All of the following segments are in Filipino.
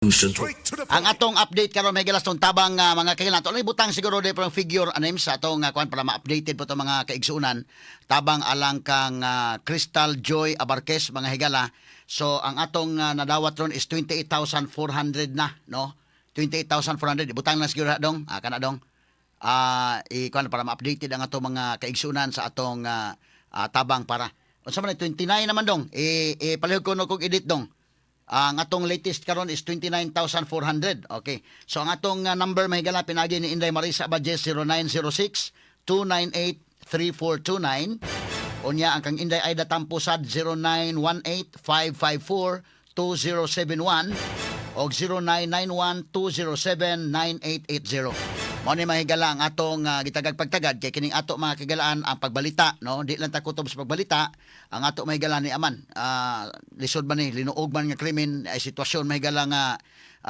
Ang atong update karon may gilas tong tabang mga kailan. Tuloy butang siguro di parang figure anim sa atong kuan para ma-updated po to mga kaigsuunan. Tabang alang kang Crystal Joy Abarquez mga higala. So ang atong nadawat ron is 28,400 na, no? 28,400 butang na siguro dong. Kana dong. Kuan para ma-updated ang atong mga kaigsuunan sa atong tabang para. Unsa man 29 naman dong. Palihog ko no kog edit dong. Ang atong latest karon is 29,400. Okay. So ang atong number mahigala pinagi ni Inday Marisa Abajes 0906-298-3429. Unya ang kang Inday Aida Tampusad 0918-554-2071 o 0991-207-9880. Mao ni mahigala ang atong gitagag pagtagad kay kining ato mga kagalaan ang pagbalita, no? Di lang ta kutob sa pagbalita, ang ato mahigala ni aman. Lisod man ni linuog man nga krimen ay sitwasyon mahigala nga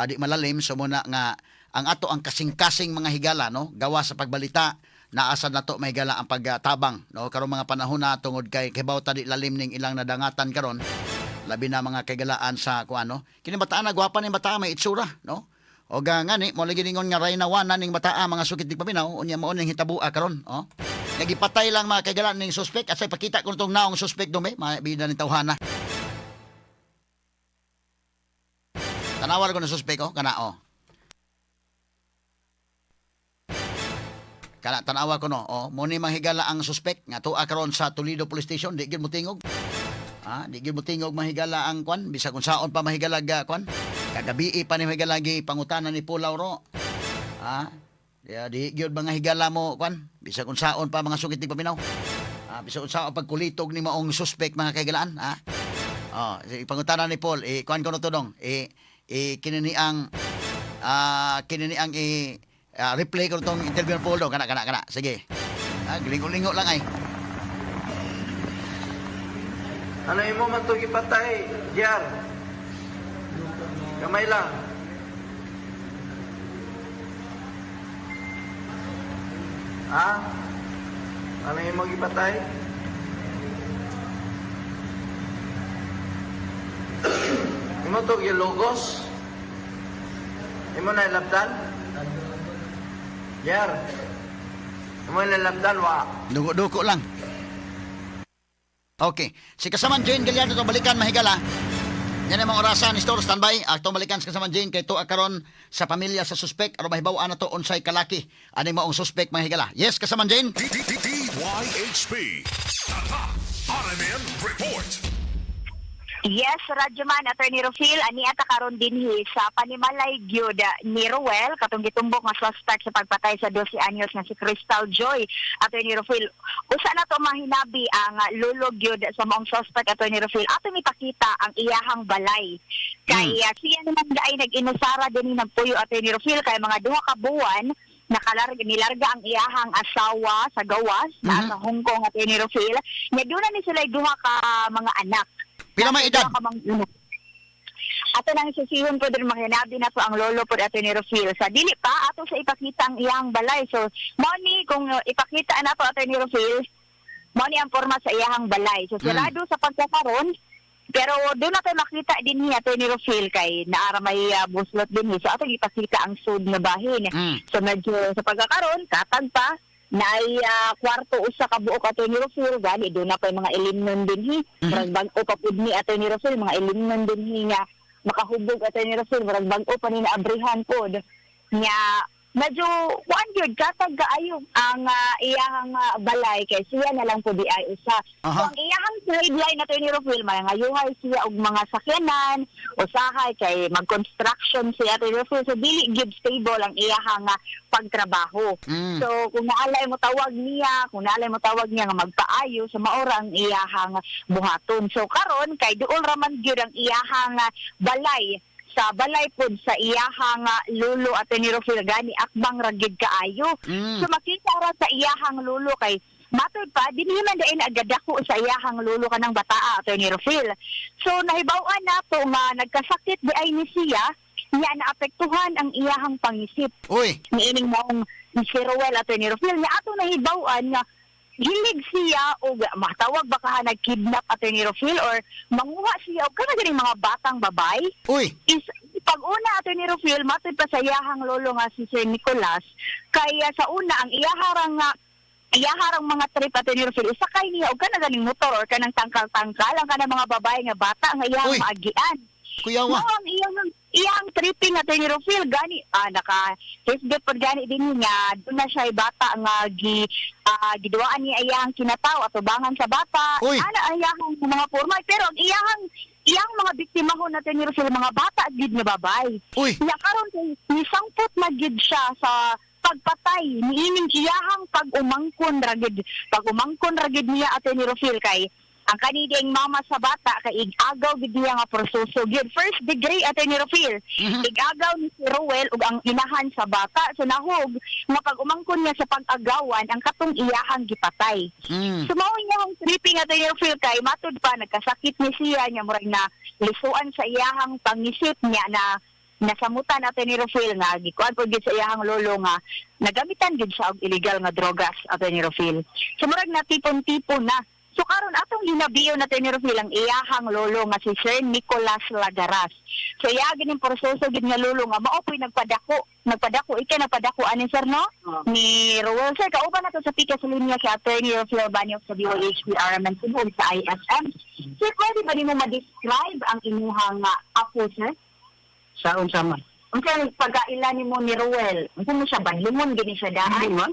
di malalim so muna nga ang ato ang kasing-kasing mga higala, no? Gawa sa pagbalita naasad nato mahigala ang pagtabang, no? Karon mga panahon na tungod kay bawta di lalim ning ilang nadangatan karon. Labi na mga kagalaan sa kuano. Kini bataan na gwapa ni bataa may itsura, no? O gani mo lagi ningon nga raynawan na ning bataa mga sukit dig paminaw unya mao ning hitabua karon, oh. Nagipatay lang mga kagalaan ning suspek at say pakita kun tong naong suspek dume mabida ni tawhana. Tanawar ko na suspek oh kana oh. Kana tanawa ko no oh mo ni mahigala ang suspek nga tuwa karon sa Toledo Police Station di gyud motingog. Di gyud motingog mahigala ang kwan bisa kung saon pa mahigalag kwan. Kagabi pa ni higalagi pangutanan ni Pulaw ro. Di gyud mga higala mo kwan bisa kung saon pa mga sugit ni paminaw. Bisa kung saon pagkulitog ni maong suspect mga kaigalaan, pangutanan ni Paul kwan ko no to dong. Kinini ang replay ko tong interview ni Paul dong kana. Sige. Glingo-lingo lang ay. Ano imo man to gipatay, Jar? Kamay lang. Ano imo gipatay? Imo to gilogos? Imo na ilabdan? Jar. Imo na ilabdan wa? Duko lang. Okay. Si Kasaman Jane Gallardo itong balikan mahigala. Yan ang mga orasan ni Store standby. Itong balikan si Kasaman Jane kay tuwa karon sa pamilya sa suspek aron mahibawaan na to unsay kalaki. Aning maong suspek mahigala. Yes, Kasaman Jane. DYHP. RMN Report. Yes, Radyoman, Attorney Rofil, ani ata karon dinhi sa panimalay gyud ni Ruel katong gitumbok nga suspect sa pagpatay sa 12 anyos nga si Crystal Joy. Attorney Rofil, usa na to mahinabi ang lulo gyud sa maong suspect, Attorney Rofil. Ato ipakita ang iyahang balay. Kay siya naman daay nag-inusara dinhi nagpuyo, Attorney Rofil, kay mga duha ka buwan nilarga ang iyahang asawa sa gawas sa Hong Kong, Attorney Rofil. Nya doon na ni sila duha ka mga anak. Pila may edad? Ato nang susihon po din mahinabi na po ang lolo po ato ni Rofil. Sa dili pa, ato sa ipakita ang iyang balay. So, money kung ipakita na po ato ni Rofil, money ang forma sa iyang balay. So, sirado sa pagkakaroon, pero doon natin makita din niya ato ni Rofil kay naara may buslot din niya. So, ato ipakita ang sud na bahin. So, medyo sa pagkakaroon, katag pa, na ay kwarto usa ka buok ato ni Rofil gani do na pay mga ilimnon dinhi murag bag-o pa pud ni ato ni Rofil mga ilimnon dinhi nga makahubog ato ni Rofil murag bag-o pa ni naabrihan pod nya medyo kuan gyud katag kaayo ang iyang balay kay siya na lang po di ay usa. So ang iyang sideline nato ni Rofil mangayuhay siya og mga sakyanan usahay kay mag-construction siya ato ni Rofil so dili gyud stable ang iyang pagtrabaho. So kung naalay mo tawag niya nga magpaayo sa maora ang iyang buhaton. So karon kay duol raman gyud ang iyang balay sa balay pod sa iyahang lulo at ni Rofil gani akbang ragid kaayo. So makita ra sa iyahang lulo kay matod pa dinhi man dain agadako sa iyahang lulo kanang bataa at ni Rofil. So nahibaw-an na to nga nagkasakit di ay ni siya niya naapektuhan ang iyahang pangisip. Niining maong si Ruel at ni Rofil niya ato nahibaw-an nga hilig siya o matawag baka nag-kidnap at ni Rofil or manguha siya o kana ganing mga batang babay. Uy! Is pag una ato ni Rufil, matod pa sa iyahang lolo nga si Sir Nicolas, kaya sa una, ang iyaharang mga trip ato ni Rufil, isakay niya, o ka na ganing motor, or ka ng tangkal-tangkal, ang ka ng mga babae nga bata, nga iyang Uy. maagian. Kuyawa. Ma'am, iyang tripping ato ni Rufil, gani, naka-Facebook pod gani din niya, doon na siya bata nga giduaan niya iyang kinataw at ubangan sa bata. Uy. Ana iyang mga forma, pero ang iyang mga biktima ho natin ni Rufil, mga bata at gid nga babay. Uy. Nya karon ni sangpot na gid siya sa pagpatay niining iyahang pag-umangkon ragid niya ato ni Rufil kay ang kaniding mama sa bata kay igagaw gid niya nga proseso gid first degree ato ni Rufil. Igagaw ni si Rowel ug ang inahan sa bata so nahog nga pag-umangkon niya sa pag-agawan ang katong iyahang gipatay. So mao iyang tripping ato ni Rufil kay matud pa nagkasakit ni siya nya murag na lisuan sa iyahang pangisip niya na nasamutan ato ni Rufil nga gikuan po gid sa iyahang lolo nga nagamitan gid siya og illegal nga drogas ato ni Rufil. So murag na tipon-tipon na. So karon atong ginabiyo natin ni Rufil ang iyahang lolo nga si Sir Nicolas Lagaras. So iya gining proseso gid nga lolo nga mao po'y nagpadako nagpadako ani sir no ni Rowel sir kauban nato sa pika sa linya si Attorney Rufil Banyok sa DYHP RMN Cebu sa ISM. Sir, pwede ba nimo ma-describe ang inyong apo sir? Saon sama. Unsa pagkailan nimo ni Rowel? Unsa mo siya banlumon gini siya Hindi daan? man.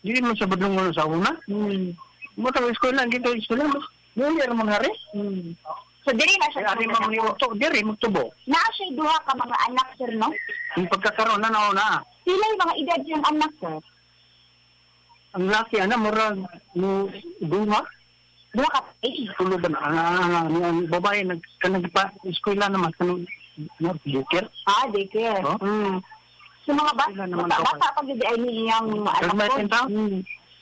Hindi man sa badlong mo sa una. Mo ta eskwela gito eskwela. Dili ra man hari. So diri na siya Ari man ni to diri mo tubo. naa siya duha ka mga anak sir no? Ang pagkakaroon na na. Pila yung mga edad siyang anak sir? Ang laki ana murag mo duha. Duha ka Tulog na ang babae kanang pa eskwela naman kanang bukir. daycare. Oh. So mga Wala naman bata pag di ay niyang anak Nagmay ko. tinta?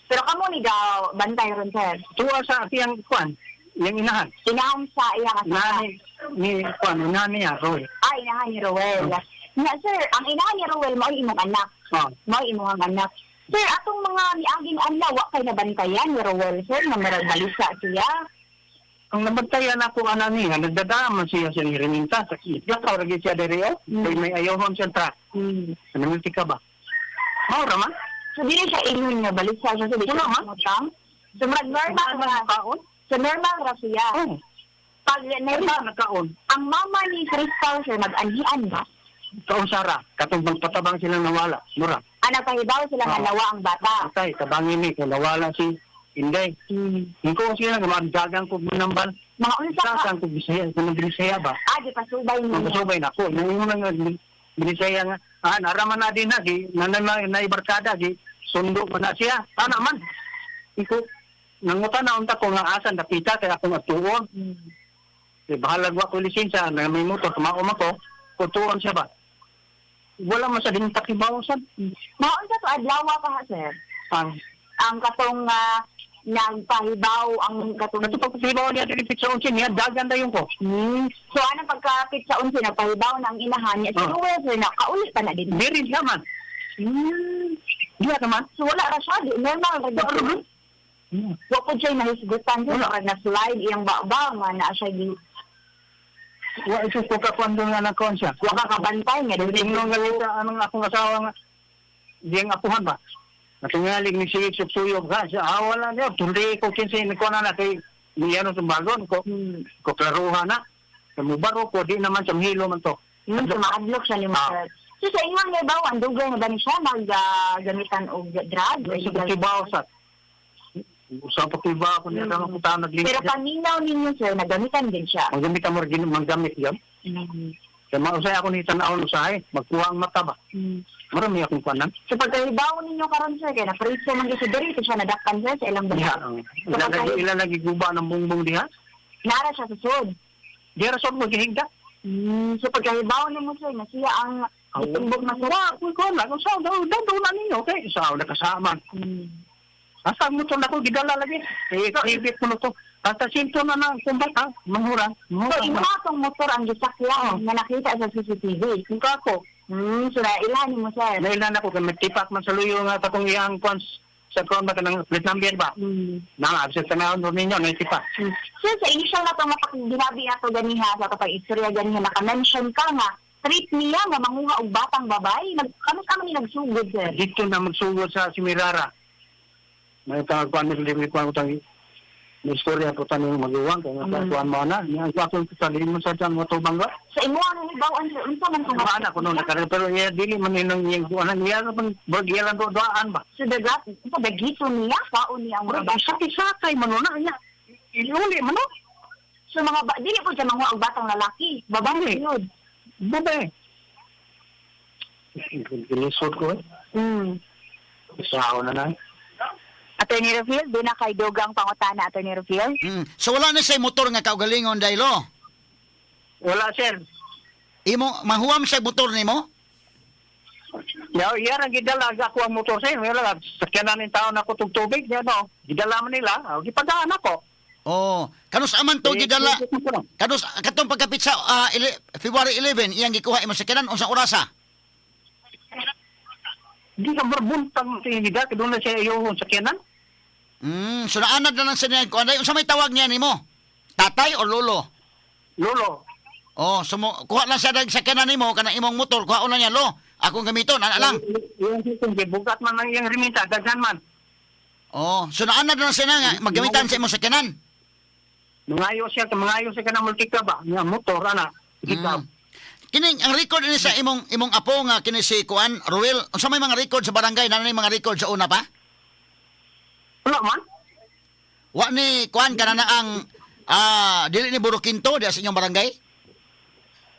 Pero kamo ni daw bantay ron sir. Tuwa sa tiyang kwan. Yang inahan. Inahan sa iyang asawa. Nani ni kwan nani niya Roy. Inahan ni Rowel. Nga sir, ang inahan ni Rowel mao imong anak. Oh. Mao imong anak. Sir, atong mga miaging anla wa kay nabantayan ni Rowel sir na marag balisa siya. Ang nabantayan ako ana niya nagdadama siya sa Riminta sa Kidya ka ora siya diri kay may ayahon siya tra. Nanimiti ka ba? Mao ra man. So dili siya ingon nga balisa siya sa Wala, ha? utang. So marag normal ra. Kaon? So normal ra siya. Oh. Pag Normal na kaon. ang mama ni Crystal sir nag-anhian ba? Kaon sara katong patabang sila nawala. Mura. Anak pahibaw sila nga Oo. nawa ang bata. Atay tabangin ni kung nawala si Inday. Ko sila nga magdagang ko manambal. Mga unsa ka? Saan ko Bisaya, kung Bisaya ba? Di pasubay niya. Magkasubay na ako. Nang nga Bisaya nga, naraman na din na, na ibarkada, sundo ko na siya. Man. Iko, nangutan na unta ko nga asan, napita, kaya akong atuon. Bahalag ko lisensya, na may motor, tumakom ako, kutuon siya ba? Wala man sa din takibawasan. Mga unsa to adlaw pa ha sir? Ang katong nagpahibaw ang katong Ito pagkasibaw niya, tinipit sa unsin niya, dagan na yung ko. So anong pagkapit sa unsi nagpahibaw na ang inahan niya si Oo. Rowel sir na kaulit pa na din. Di rin naman. Di naman. So wala ra siya, di normal ra gyud. Wa po siya nahisgutan sir na na-slide iyang baba nga na siya di Wa ito ko kakwando nga na konsya. wa ka kabantay nga Hindi dili mo nga nito, anong akong asawa nga, di ang apuhan ba? Natungaling ni Sigit Suksuyog ka, siya, wala niya, tundi ko kinsi, ko na kay Niyano Tumbagon, ko klaruhan na. Kamubaro ko, di naman sa hilo man to. so maadlok siya ni Mr. So sa inyong libaw, ang dugay na ba ni siya mag-gamitan og drug? Sa pakibaw sa, sa pakibaw ko niya, kung tayo naglinis. Pero paminaw ninyo sir, nagamitan din siya. Ang gamit mo rin, maggamit yan. Kaya mausay ako ni Tanaon usahay, magkuha ang mata ba? Marami akong kwanan. So pagkahibaw ninyo karon sir, kaya na-preso man gyud si Diri, siya nadakpan sir sa ilang Diha, bansa. ilan lagi guba ng bungbong diha? Nara siya sa sud. Di rason mo gihigda. So pagkahibaw ninyo sir, na siya ang itumbog masarap. Kung ko na, kung saan daw na ninyo, okay? Saan na kasama. Asa mo to na ko, gidala lagi. Ibit ko na to. Basta sinto na na, kumbat ha, manghurang. So imo atong motor ang gisakyan nga nakita sa CCTV. Kung kako, So na ilahan mo sir. nailan ako, kaya magtipak man sa luyo nga katong iyang kwans sa kwan ba ka ng plate number ba? Absent ka na ako ninyo, naitipak. Sir, sa initial na itong ginabi ato ganiha sa kapag istorya ganiha, naka-mention ka nga trip niya nga manguha og batang babay. Kamusta man ni nagsugod, sir? Dito na magsugod sa Simirara. May tangagpan nila limit pa utang may istorya po tanong mag-iwang kaya nagkakuan mo na. Ang kwakong sa limon sa dyan mga tubangga. Sa imo ang hibawan, sir, unsa man kung Mga anak ko noon nakarang pero dili man ninong yung kuanan niya pang bagyalan do doaan ba. sa dagat, ito dagito niya, paon niya ang Mura mga bata. sakay man na niya. Iuli man no. So mga dili po siya manguha og batang lalaki. Babae yun. Babe. Gilisod ko eh. Isaw na na. Attorney Rufil, doon na kay Dogang Pangutana, Attorney Rufil. So wala na say motor nga kaugalingon daylo. Wala sir. Imo mahuwam sa motor nimo? Yan ang gidala ako ang motor sir. Wala sakyanan ng taon ako tubig. Yan o. Gidala man nila. Gipadaan ako. Oh, kanus aman to gidala. Kanus katong pagkapit sa February 11 iyang gikuha imo sa kanan unsang orasa? Di ka berbuntang tinigida. Doon na siya yung sakyanan. So naanad na lang sa niya. Unsa may tawag niya nimo? Tatay o lolo? Lolo. Oh, kuha lang siya sa kanan nimo kanang imong motor, kuha na niya lo. Akong gamiton, ana lang. Yung bugat man lang yung remita. Daghan man. Oh, so naanad na lang siya nga maggamitan sa imong sa kanan. Mangayo siya ka na multika ba? Nga motor, ana. Ikaw. Kining ang record ni sa imong apo nga kini si Kuan Ruel, unsa may mga record sa barangay na mga record sa una pa? Wala man. Wa ni Kuan kanana ang dili ni Burukinto di sa inyong barangay?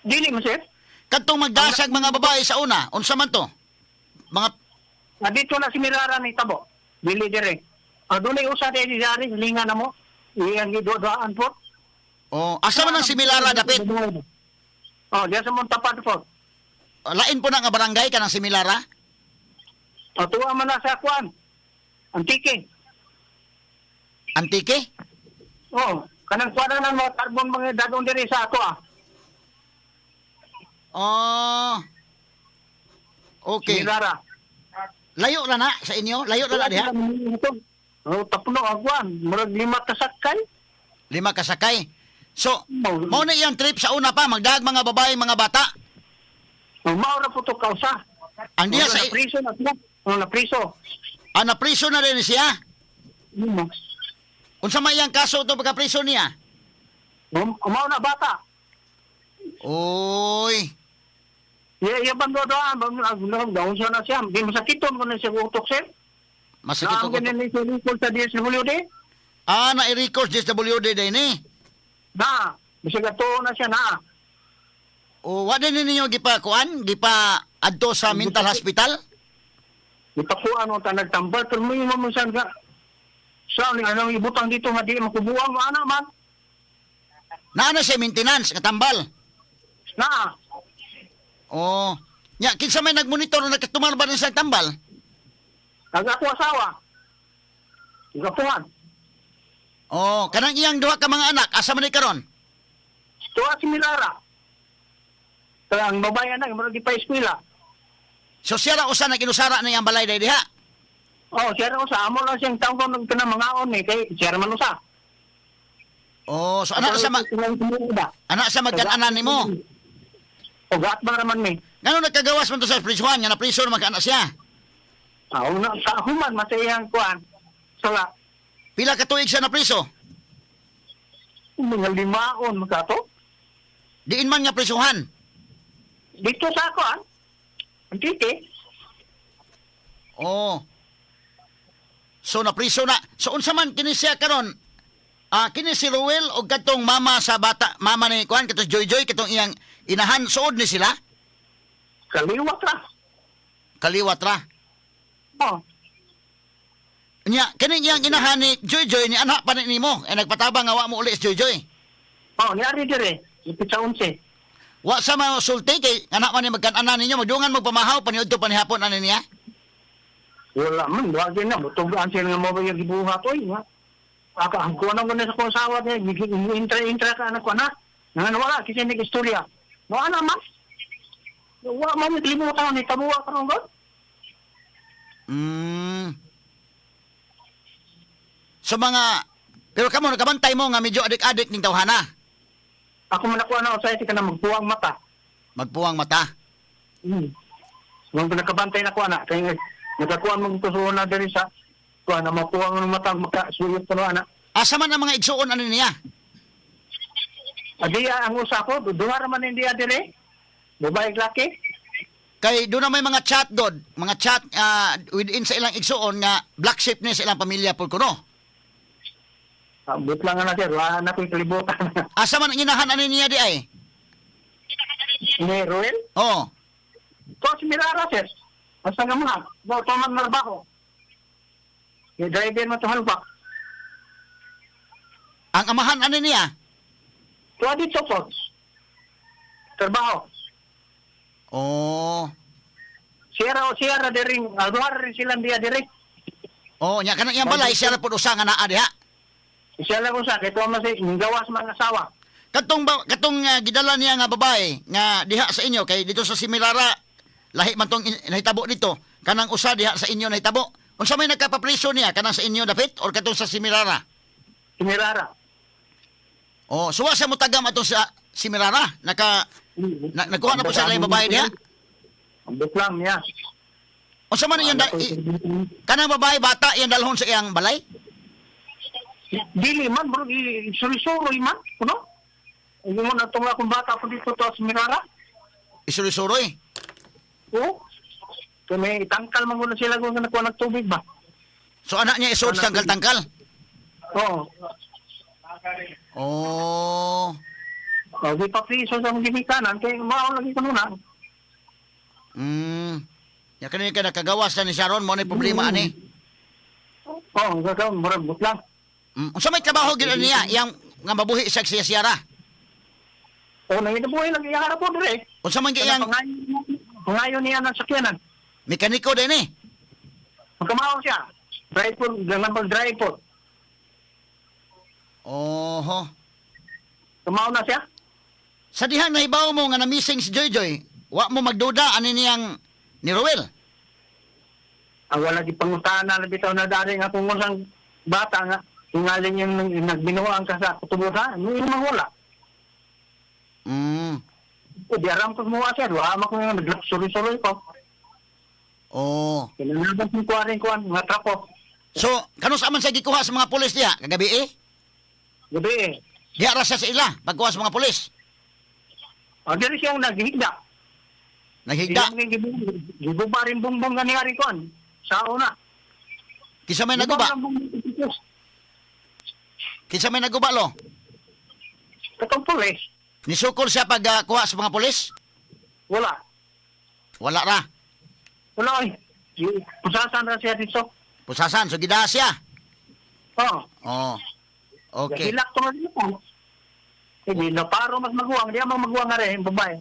Dili mo sir. Kadtong magdasag mga babae sa una, unsa man to? Mga Dito na si Mirara ni Tabo. Dili dire. Doon ay usa di dari linga na mo. Iyang gidodoan po. asa man ang similara dapit? Diyan sa Montapad po. Lain po na nga barangay kanang similara? Tuwa man na sa Kwan. Antike. Antike? Kanang Kwan na mga carbon mga dadong dire sa ako Oh. Okay. Mirara. Layo na na sa inyo? Layo na na diha? Tapno agwan. Murag 5 kasakay. 5 kasakay. So, mao na iyang trip sa una pa, magdag mga babae, mga bata. Maura po to kausa. Ang diha sa priso na sila. Na priso. napriso na rin siya. Unsa may iyang kaso to pagka-priso niya? Umao na bata. Oy. Iya bandodoan. Daon siya na siya. Di masakiton ko na siya utok sir. Masakit ko. Naangkin ni Sulipol sa DSWD. Na-i-record DSWD din eh. Na. Masagato na siya na. O, wa din ninyo gipa adto sa mental hospital? Itapuan mo ta nagtambal. Pero may mamusan ka. Saan anong ibutang dito nga di makubuang mo anak man. Naana siya maintenance, katambal. Na. O, nya, kinsa may nagmonitor na nakatumal ba rin sa tambal? Ako asawa. Igapuan. O, kanang iyang duha ka mga anak, asa man ni karon? Tuwa si Milara. Kaya ang babae na, yung di pa eskwela. So siya ra usa naginusara na iyang balay day diha. Siya rin sa amo lang siyang taong kong mga kay siya rin man usa. O, so anak sa magkananan nimo. Ugat ba naman mi? Ngano nagkagawas man to sa prisuhan nga na priso naman kana siya? Una, sa human, masayang kuhan. Sala, Pila ka tuig siya na priso? mga 5 makato. Diin man nga prisuhan. Dito sa kuhan. Ang titi. Oh. So napriso na. So unsa man kini siya karon? Kini si Ruel o katong mama sa bata, mama ni Kuan katong Joy katong iyang inahan suod ni sila? Kaliwat ra. Kaliwat ra. Nya kini iyang inahan ni Joy ni anak pa ni nimo. Nagpatabang nga wa mo uli si Joy. Niari dire. Ipit sa 11. Wa sa mga sulti kay anak man ni magkan-anan ninyo magdungan mo pamahaw paniudto panihapon ani niya. Wala man, wag na. Tugaan sila nga mo yung gibuhat. Nga. Ang kuha na sa kong asawa niya. Intra ka anak ko na. Wala, kasi nag-istorya. Wala naman. Wala man, limutan ni tabuwa ka rin. So pero kamo nakabantay mo nga medyo adik-adik ning tawhana. Ako man ako na sa ka na magbuwang mata. Magpuwang mata. Kung nakabantay na ko ana, kaya nagkakuan mong tusuon na diri sa kuan na mapuwang ng matang makasuyot ko ana. Asa man ang mga igsuon ano niya? Adiya ang usa ko, duha ra man hindi adire. Babae laki. Kay doon na may mga chat doon, mga chat within sa ilang igsuon nga black sheep ni sa ilang pamilya pud kuno. But lang na sir, wala na ko'y kalibutan. Asa man ang inahan ano niya di ay? Ni Ruel? Oo. To si Mirara sir. Asa nga mga, daw tuman narbaho. Yung driver mo to halbak. Ang amahan ano niya? To dito po. Trabaho. Oh. Sierra diring, duha rin silang diya diri. Oh, nya kanang iyang balay siya ra pud usa nga naa diha. Siya lang usa kay tuwa man si gawas mga asawa. Katong gidala niya nga babae nga diha sa inyo kay dito sa Simirara lahi man tong nahitabo dito. Kanang usa diha sa inyo nahitabo. Unsa may nagkapapriso niya kanang sa inyo dapit or katong sa Simirara? Si Mirara. Oh, suwa sa mutagam ato sa Simirara. Nagkuha na po sa laing babae diha. Ang buklang niya. Unsa man iyang kanang babae bata iyang dalhon sa iyang balay? Dili man bro, suri-suri man, kuno? Hindi mo na tunga kung bata ko dito to sa Mirara. Isuri-suroy. Oo. Kaya may tangkal man muna sila kung nakuha ng tubig ba? So anak niya isod tangkal-tangkal. Oo. Oh. Di pa priso sa mga ginikanan, kaya mao lagi ko muna. Ya kanina ka nakagawas na ni Sharon mo na problema ani. Oo, gagawin, murag buklang. Unsa may trabaho gid niya iyang nga mabuhi sa siyara? Oo, nangitabuhay lang iyaharap po dire. Unsa man iyang Pangayon niya ng sakyanan. mekaniko din eh. Magkamaon siya. Drive po, ganang mag-drive po. Oho. Kamaon na siya. Sa dihang nahibaw mo nga na-missing si Joy Joy, wa mo magduda ani niyang ni Roel. Ang wala di pangutana na bitaw na dari nga kung usang bata nga. Tungaling yung nagbinuang ka sa kutubuhan. Yung wala. Di aram ko mo siya. Wala ko yung naglaksuri-suri ko. Oh. Kinanabas mo kuwarin mga trapo. So, kanus aman sa gikuha sa mga pulis diha kagabi eh? Gabi eh. Diha ra siya sa ila pagkuha sa mga pulis. Diri siyang naghihigda. Naghigda. Gibuba rin bumbong nga niyari ko. Sa una. Kisa may naguba. Kisa may naguba lo. Katong pulis. Nisukol siya pagkuha sa mga pulis? Wala. Wala ra. Wala eh. Pusasan na siya dito. Pusasan, so gida siya. Oo. Oh. Okay. Hilak to na dito. Hindi na paro mas maguwang. Di amang maguwang nga rin, babae.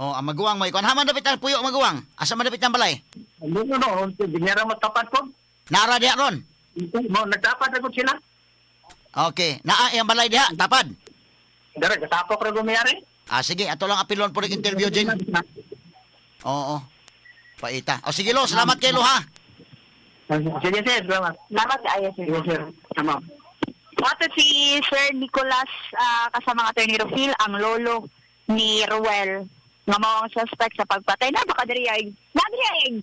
Oh, ang maguwang mo ikon. Haman dapit ang puyo maguwang. Asa man dapit ang balay? Ano no, binyara matapat ko. Nara diha ron. Nagtapat ako sila. Okay. Naa iyang balay diha, tapad. Dara, katapok rin gumiyari. Sige, ato lang apilon po rin interview din. Oo. Paita. O sige lo, salamat kay lo ha. Sige sir, salamat. Salamat kaayo, sir. Sige sir, salamat. Ato si Sir Nicolas kasama ng Attorney Rufil, ang lolo ni Ruel nga mao ang suspect sa pagpatay na baka diri ay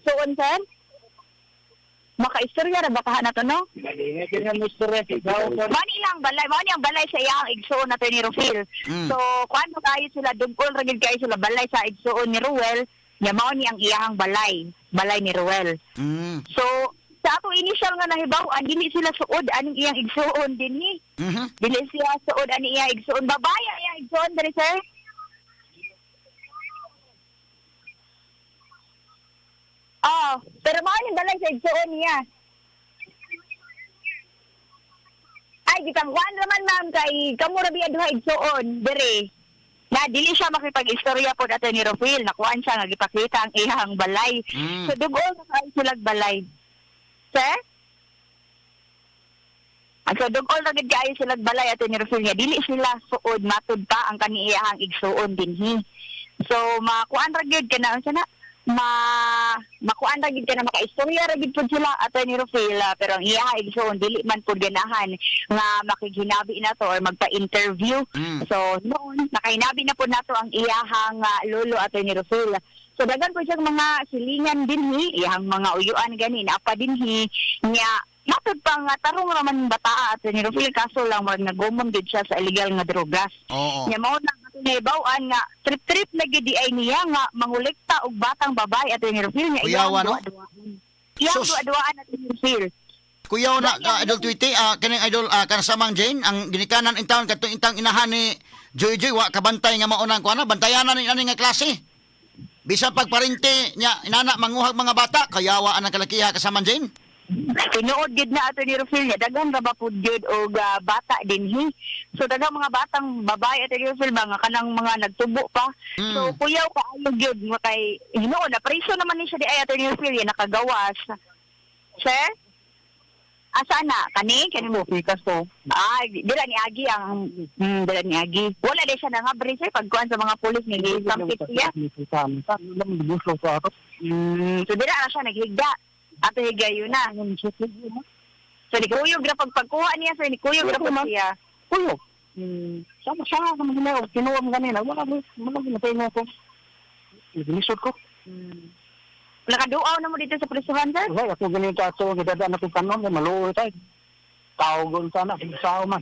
suon sir. Makaistorya ra baka na to no? Mani lang balay, mani ang balay sa iyang igsuon na Attorney Rufil. So kuan kayo sila dugol ra gid kayo sila balay sa igsuon ni Ruel, nga mao ni ang iyang balay ni Ruel. So sa ato initial nga nahibaw, dili sila suod aning iyang igsuon dinhi. Dili siya suod ani iyang igsuon babae iyang igsuon diri sir. Pero mao ni balay sa igsuon niya. Ay gitangkuan naman ma'am kay kamo ra biya duha igsuon diri. Na dili siya makipag-istorya pod ato ni Rufil, nakuan siya nga gipakita ang iyang balay. So dugol na kayo sila balay. Sir? So, dugol na gid kayo sila balay ato ni Rufil niya. Dili sila suod, matud pa ang kaniyahang igsuon dinhi. So, makuan ra gid kana unsa na? makuan ra gid ka na makaistorya ra gid pud sila Attorney Rufil, pero ang iya igsoon dili man pud ganahan nga makiginabi na to or magpa-interview. So noon nakahinabi na pud nato ang iyahang lolo Attorney Rufil. So daghan po siyang mga silingan dinhi, iyang mga uyuan gani na pa dinhi niya matod pang tarong raman bata Attorney Rufil, kaso lang mag nagumom gid siya sa illegal nga drogas. Oo. Nya mao na naibawan nga trip-trip na gid ay niya nga mangulekta og batang babae Attorney Rufil niya Kuyawa, no? Iyang Sus. duwa-duwaan Attorney Rufil. Kuyaw na Idol Tweety, kaning Idol kanasamang Jane, ang ginikanan in town katong intang inahan ni Joy Joy wa kabantay nga maunang kuana, bantayanan ni ani nga klase. Bisan pagparinti nya inana manguhag mga bata, kayawa ang kalakiha kasamang Jane. Tinuod gid na Attorney Rufil niya daghan ra ba pud gid og bata dinhi. So daghang mga batang babae Attorney Rufil mga kanang mga nagtubo pa. So kuyaw kaayo gyud mo kay hinuon na priso naman ni siya di ay Attorney Rufil niya nakagawas. Sir? Asa na? Kani mo pikas to. Ay, dila ni Agi ang dila ni Agi. Wala di siya nangabre sir pagkuan sa mga pulis ni sampit siya. So dila na siya naghigda. Ato higayo na. So ni kuyog ra pagkuha niya sir ni kuyog ra pag siya. Kuyog. Sama-sama kami nila. Kinuwam ganina. Wala ginatay mo ko. Ginisod ko. Nakaduaw na mo dito sa prisuhan sir? Wala ako ganito ato. Gidadaan ako kanon. Maluoy tayo. Tawgon sana. Sao man.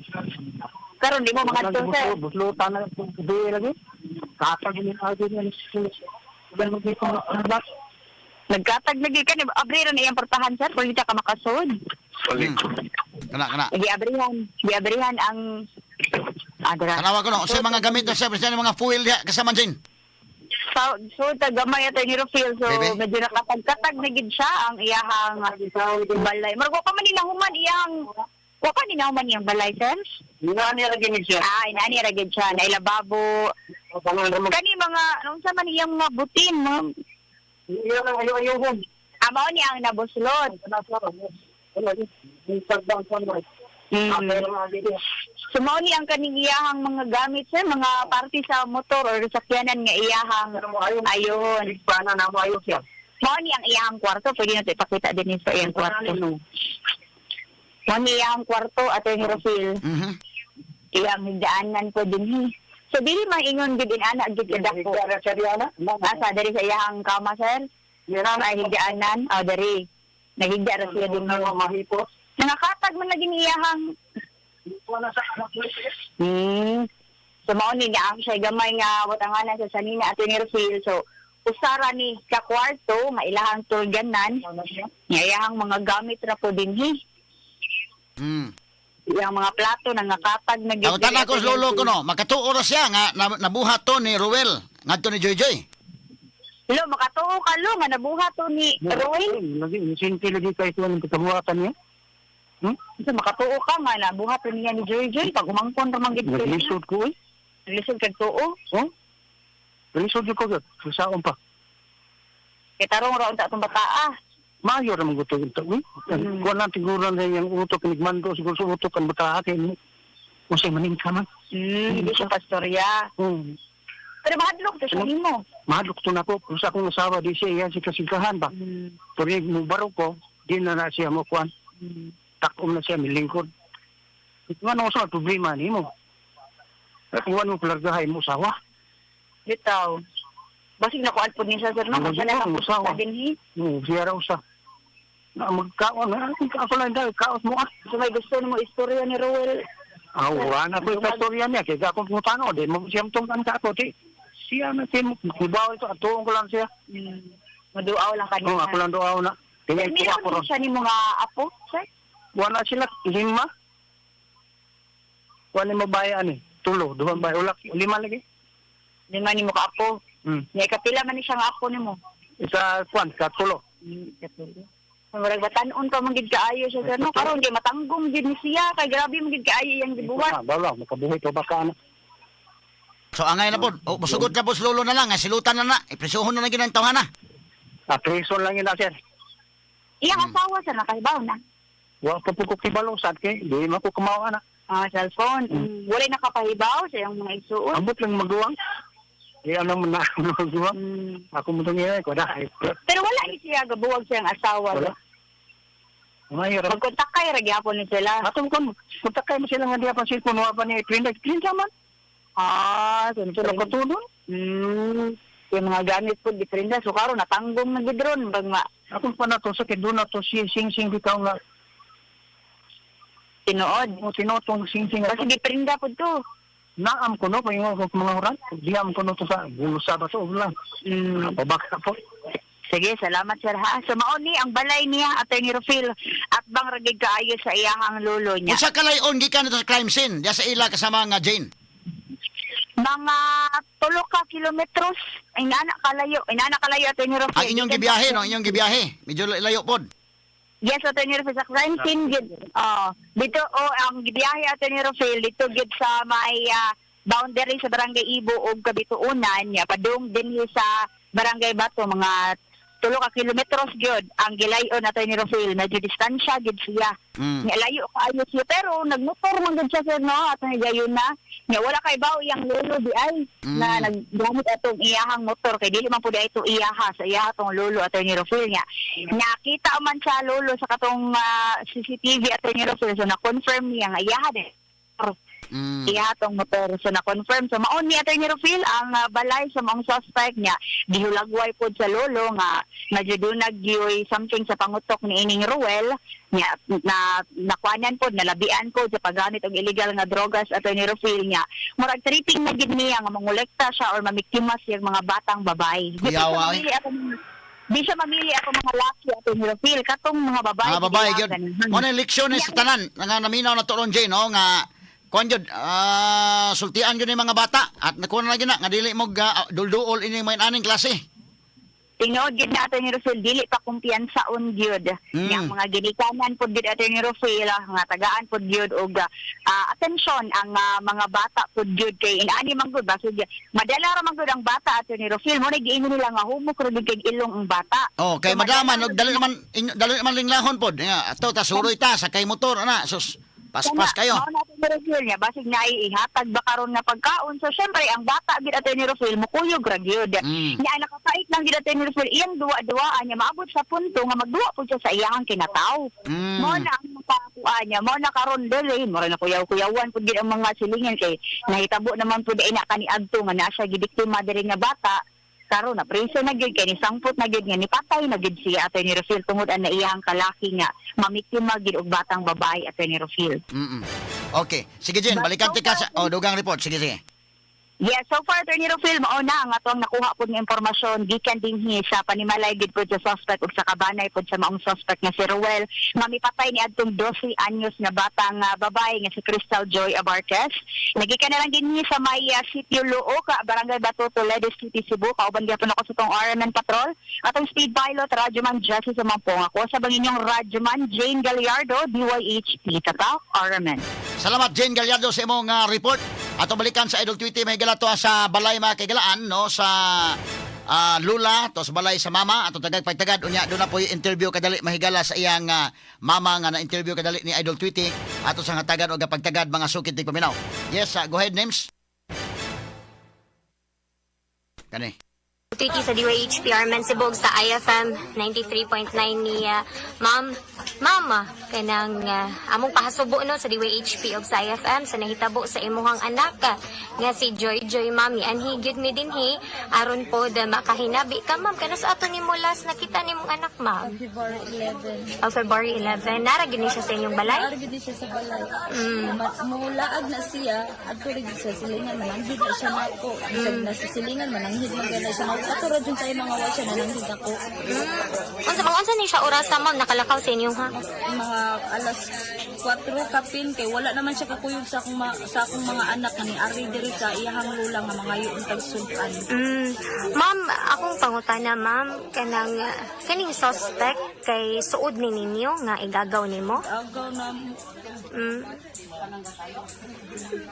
Karon di mo makadto sir. Buslutan na. Hindi lagi. Kakag yun ako yun. Ganun dito. Nagkatag lagi ka ni abrihan na iyang portahan sir kung hindi ka makasod. Kana. Giabrihan ang adra. Kanawa ko no, sa mga gamit na sa mga fuel diha kasamang Jane. So tagamay Attorney Rufil, so Bebe? medyo nakapagkatag na gid siya ang iyahang balay. Margo pa man ninahuman iyang wa pa ninahuman iyang balay sir? Inani lagi ni siya. Inani ra gid siya na ilababo. Kani mga anong sa man iyang mga butin, ma'am. Iyan ang ayaw-ayaw. Amo ni ang nabuslot. Sumaw ni ang kaning iyahang mga gamit sir, mga parte sa motor or sakyanan nga iyahang ayon. Paano na mo ayaw siya? Mao ni ang iyahang kwarto, pwede natin ipakita din sa iyang kwarto. Mao ni iyahang kwarto Attorney Rufil. Iyang higdaanan ko din. So dili maingon gid ana gid kadako. Asa diri sa iyahang kama sir? Ay higdaanan, diri. Nahigda ra siya din mga mahipos. Nakatag man lagi ni iyahang So mao ni ang siya gamay nga watanganan sa sanina Attorney Rufil. So usara ni ka kwarto mailahang tulganan. Iyahang mga gamit ra po dinhi. Iyang mga plato nangakatag na Ako tala ko lolo ko no, makatuo ra siya nga nabuhat to ni Ruel ngadto ni Joy Joy. Lo makatuo ka lo nga nabuhat to ni Roy. Lagi sinti lagi kay tuwan ng kabuhatan niya. So makatuo ka nga nabuhat to niya ni Joy Joy pag umangkon ra man gid siya. Naglisod ko eh. Lisod kag tuo. Naglisod ko gud. Saon pa. Kay tarong ra unta tong bataa. Mayo ra mong gusto ito. Kuha na tiguran na yung utok, nigmando, siguro sa utok, ang batahatin mo. Kung sa'yo maning ka man. Hindi siya pastorya. Pero mahadlok to siya mo. Mahadlok to na ko. Kung sa akong asawa, di siya yan, si kasikahan ba? Pero yung baro ko, di na siya mo kuhan. Takom na siya, milingkod. Kung ano sa problema ni mo? Kung ano palargahay mo, asawa? Bitaw. Basig na kuan po niya sir no. Siya na ang usawa dinhi. Siya raw sa magkaon na. Ako lang dahil kaos mo ah. So may gusto mo istorya ni Roel. Wala na po yung istorya niya. Kaya akong putano. Di mo siyang tungkan ka ako. Siya na siya. Kibaw ito. Atuong ko lang siya. Maduaw lang kanina. Ako lang doaw na. Tingin ko ako ron. Siya ni mga apo sir? Wala sila. 5. Wala mo bayan eh. 2. 2 bayan. Wala. 5 lagi. 5 ni mo ka apo. Nya kapila man ni siya nga apo nimo. Isa kwan. 3. Katulo. Murag batan-on pa man gid kaayo siya sir no. Karon di matanggong gid ni siya kay grabe man gid kaayo yang gibuhat. Bala. Makabuhay to baka ano. So angay na po, busugod na po lolo na lang, silutan na na, ipresuhon na lang ginantaw na. Prison lang yun na sir. Iyang asawa sa nakahibaw na. Wa pa po ko kibalosad kay. Di mo ko kumawa na. Cellphone. Wala nakapahibaw sa iyang mga igsuon. Ambot lang magawa. Di ano man na ako. Ako mo tungiya ko dai. Pero wala ni siya gabuwag siyang asawa. Wala. Ngayon, Pagkontakay ra gyapon ni sila. atong kon kontakay mo sila nga diya pa cellphone wa pa ni Trinidad. Trinidad man. Ah, Sila ko tulon. Yung mga gamit po diferente so karon natanggong na gidron bag nga Ako pa na to sa keduna to si sing bitaw nga tinuod. mo tinotong sing Kasi diferente po to. naam ko no paingon ko mga oras. Diam ko no to sa bulsa ba to lang. Pabaka po. Sige, salamat sir ha. So mauni ang balay niya Attorney Rufil at bang ragig kaayo sa iyahang lolo niya. Unsa kalayon gikan sa crime scene diya sa ila kasama nga Jane? Mga 3 ka kilometros inana kalayo Attorney Rufil. Ang inyong gibiyahe no, inyong gibiyahe. Medyo layo pod. Yes, Attorney Rufil sa crime scene gid. Dito ang gibiyahe Attorney Rufil dito gid sa may boundary sa Barangay Ibo ug Kabituunan nya padung din sa Barangay Bato mga 3 ka kilometros gyud ang gilayon Attorney Rufil medyo distansya gid siya. Nga layo kaayo siya pero nagmotor man gid siya sir no at gayon na nya wala kay baw iyang lolo di ay na naggamit atong iyahang motor kay dili man pud ay ito iyaha sa iyaha tong lolo Attorney Rufil nya nakita man sa lolo sa katong CCTV Attorney Rufil so na confirm niya nga iyaha din ihatong motor so na-confirm so maon ni Attorney Rufil ang balay sa mga suspect niya gihulagway pod sa lolo nga najudunag gyoy something sa pangutok ni ining Ruel niya na nakuanan pod nalabian pod sa paggamit og illegal nga drogas Attorney Rufil niya murag tripping na gid niya nga mangolekta siya or mamiktima siya mga batang babae Kuyawa, di siya mamili ako mga laki Attorney Rufil katong mga babae Mga babae gyud. Mo na leksyon sa tanan nga naminaw na turon Jane no nga kuan gyud sultian gyud ni mga bata at nakuha na gyud na nga dili mo dulduol ini may aning klase. Tingod gid na Attorney Rufil dili pa kumpiyansaon gyud yang mga ginikanan pod gid Attorney Rufil nga tagaan pod gyud og atensyon ang mga bata pod gyud kay inaani man gud basig madala ra man gud ang bata Attorney Rufil mo giingon nila nga humok ra gid kay ilong ang bata. Oh, kay So, madaman madala- og dali naman linglahon pod. Nga ato ta suroy ta sakay motor ana sus paspas kayo. Mao na Attorney Rufil niya basig na ihatag ba karon nga pagkaon so syempre ang bata gid Attorney Rufil mukuyog ra gyud. Nya nakapait lang gid Attorney Rufil iyang duwa-duwaan niya maabot sa punto nga magduwa pud siya sa iyang kinataw. Mo na ang makakuan niya mo na karon dili mo na kuyaw-kuyawan pud gid ang mga silingan kay nahitabo naman pud ina kaniadto nga nasa gidiktima diri nga bata karon na preso na gyud kay ni sangput na gyud nga ni patay na gyud siya Attorney Rufil tungod an iyang kalaki nga mamiktima gyud og batang babae Attorney Rufil. Okay, sige Jane, balikan ti ka sa dugang report. Sige sige. Yes, so far Attorney Rufil mao na ang atong nakuha pud nga impormasyon gikan dinhi sa panimalay gid pud sa suspect ug sa kabanay pud sa maong suspect nga si Ruel nga mipatay ni adtong 12 anyos nga batang babae nga si Crystal Joy Abarquez. Nagikan na lang dinhi sa may sitio Loo ka Barangay Bato Toledo City Cebu kauban gyapon ako sa tong RMN Patrol atong speed pilot Radyoman Jesse Sumampong ako sa banginyong Radyoman Jane Gallardo DYHP tatak RMN. Salamat Jane Gallardo sa imong report. Ato balikan sa Idol Tweety may galato sa balay mga kagalaan no sa lula to sa balay sa mama ato tagag pagtagad unya do na po interview kadali mahigala sa iyang mama nga na interview kadali ni Idol Tweety ato sa hatagan og pagtagad mga sukit tig paminaw. Yes, go ahead names. Kani. Tweety sa DYHP Arman Sibog sa IFM 93.9 ni Mama kanang among pahasubo no sa DYHP og sa IFM sa nahitabo sa imuhang anak nga si Joy Mami anhi gyud mi dinhi aron pod makahinabi ka ma'am kana sa ato nimo last nakita nimong anak ma'am February 11 nara gyud ni siya sa inyong balay Argid siya sa balay. Mulaag na siya, adto rin sa silingan, mananghid na siya na ako. Isag na sa silingan, mananghid na gana siya. Katulad yung tayo mga wasya, nananghid ako. Unsa ni siya oras ma'am nakalakaw sa inyong ha Mga alas 4 kapin, kay wala naman siya kakuyog sa akong mga anak na ni Ari diri sa iyahang lula nga mga yung tagsuntan. Ma'am, akong pangutana ma'am kanang kaning suspect kay suod ni ninyo nga igagaw nimo. Agaw na mo.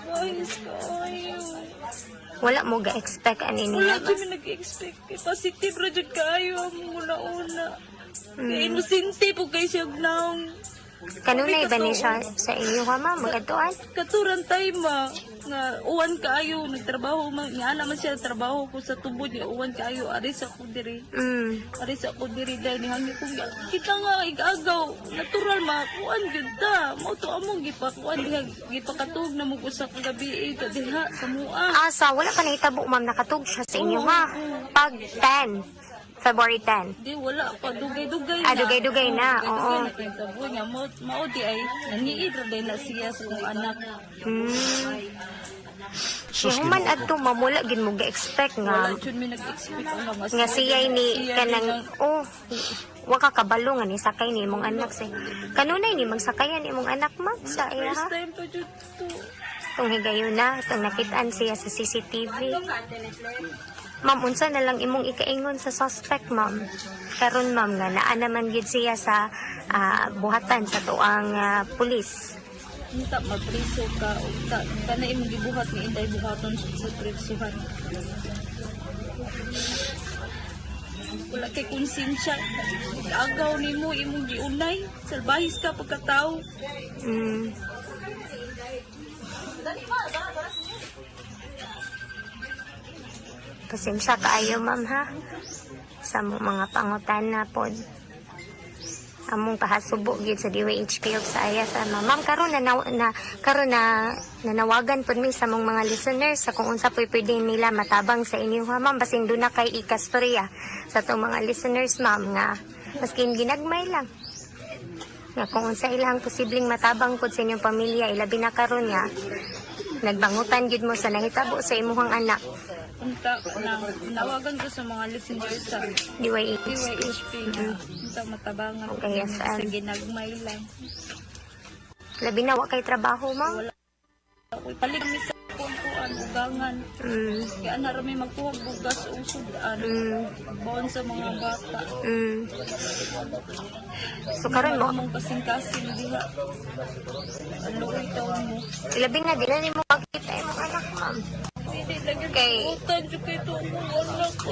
Guys, kayo. Wala mo ga-expect ani Wala niya. kami nag-expect. Positive ra jud kayo ang una-una. Kaya inosente po kayo siya naong. Kanunay ba ni siya sa inyo ha ma'am magatuan? Katuran tayo ma, nga uwan kaayo, nagtrabaho, nga naman siya trabaho ko sa tubod niya, uwan kaayo, aris ako diri. Aris ako diri dahil nihangi ko, kita nga, igagaw, natural ma, kuwan yun ta, mo to among gipakuan, gipakatug na mo ko sa kagabi, kadiha, sa mua. Asa, wala pa nahitabo ma'am nakatug siya sa inyo ha? Pag 10, February 10. Di, wala pa, dugay-dugay na. Dugay-dugay na, oo. Dugay na kayo tabo niya, mao di ay, nangiid ra dahil na siya sa kong anak. Sus, Yung man Ginoo. adto mamula gid mo ga-expect nga Wala dyan may nag-expect ang mga nga siya ni siya kanang nga- wa ka kabalo nga ni sakay ni imong anak say. Kanunay ni magsakayan imong anak ma'am sa iya First ha? time pa dyan to. Tung higayon na, tung nakitaan siya sa CCTV. Ma'am, unsa na lang imong ikaingon sa suspect, ma'am? Karon ma'am nga naa naman gid siya sa buhatan sa tuang pulis. Hinta mapriso ka, kana imong gibuhat ni Inday buhaton sa prisuhan. Wala kay konsensya. Agaw nimo imong giunay, salbahis ka pagkatao. Mm. Pasensya kaayo ma'am ha sa mga pangutana pod. Among kahasubo gid sa DWHP of sa IFM. Ma'am karon na nanawagan pod mi sa mong mga listeners sa kung unsa po'y pwede nila matabang sa inyo ha ma'am basin doon na kay ikastorya sa tong mga listeners ma'am nga maskin ginagmay lang nga kung unsa ilang posibleng matabang pod sa inyong pamilya ilabi na karon nga nagbangutan gid mo sa nahitabo sa imuhang anak Unta na nawagan ko sa mga listeners sa DYHP. DYHP na unta matabangan ko Okay, sa FM. ginagmay lang. Labi na wa kay trabaho ma'am. Ako palig mi sa kuan ugangan. Mm. Kaya na rami magkuha bugas o sudan. Baon sa mga bata. Mm. So karon mo Mong kasing-kasing diha. Aluoy taon mo. labi na di na nimo makita imong anak ma'am. Hindi lagi Okay. kutan dyan kayo ito akong anak ko.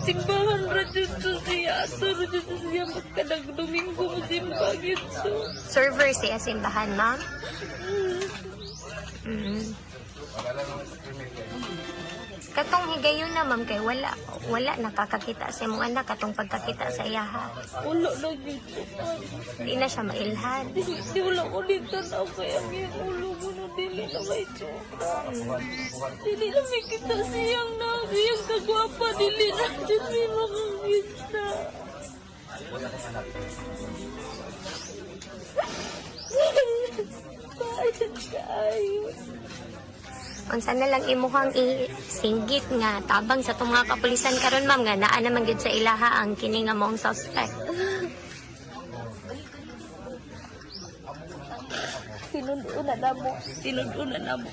Simbahan ra dyan sa siya. Ato ra dyan sa siya. Magkadag Domingo mo simbang ito. Server siya simbahan ma'am. Mm. Katong higayon na ma'am kay wala nakakakita sa imong anak katong pagkakita sa iya ha. Wala lagi ito. Di na siya mailhan. Di wala ko dito na kaya ang ulo mo na dili na may tsuka. Dili na may kita siyang na. Siyang kagwapa. Dili na dyan may makakita. Kayo. Unsa na lang imuhang isinggit nga tabang sa itong mga kapulisan karon ma'am nga naa naman gyud sa ilaha ang kini nga mong suspect. Tinudunan na mo.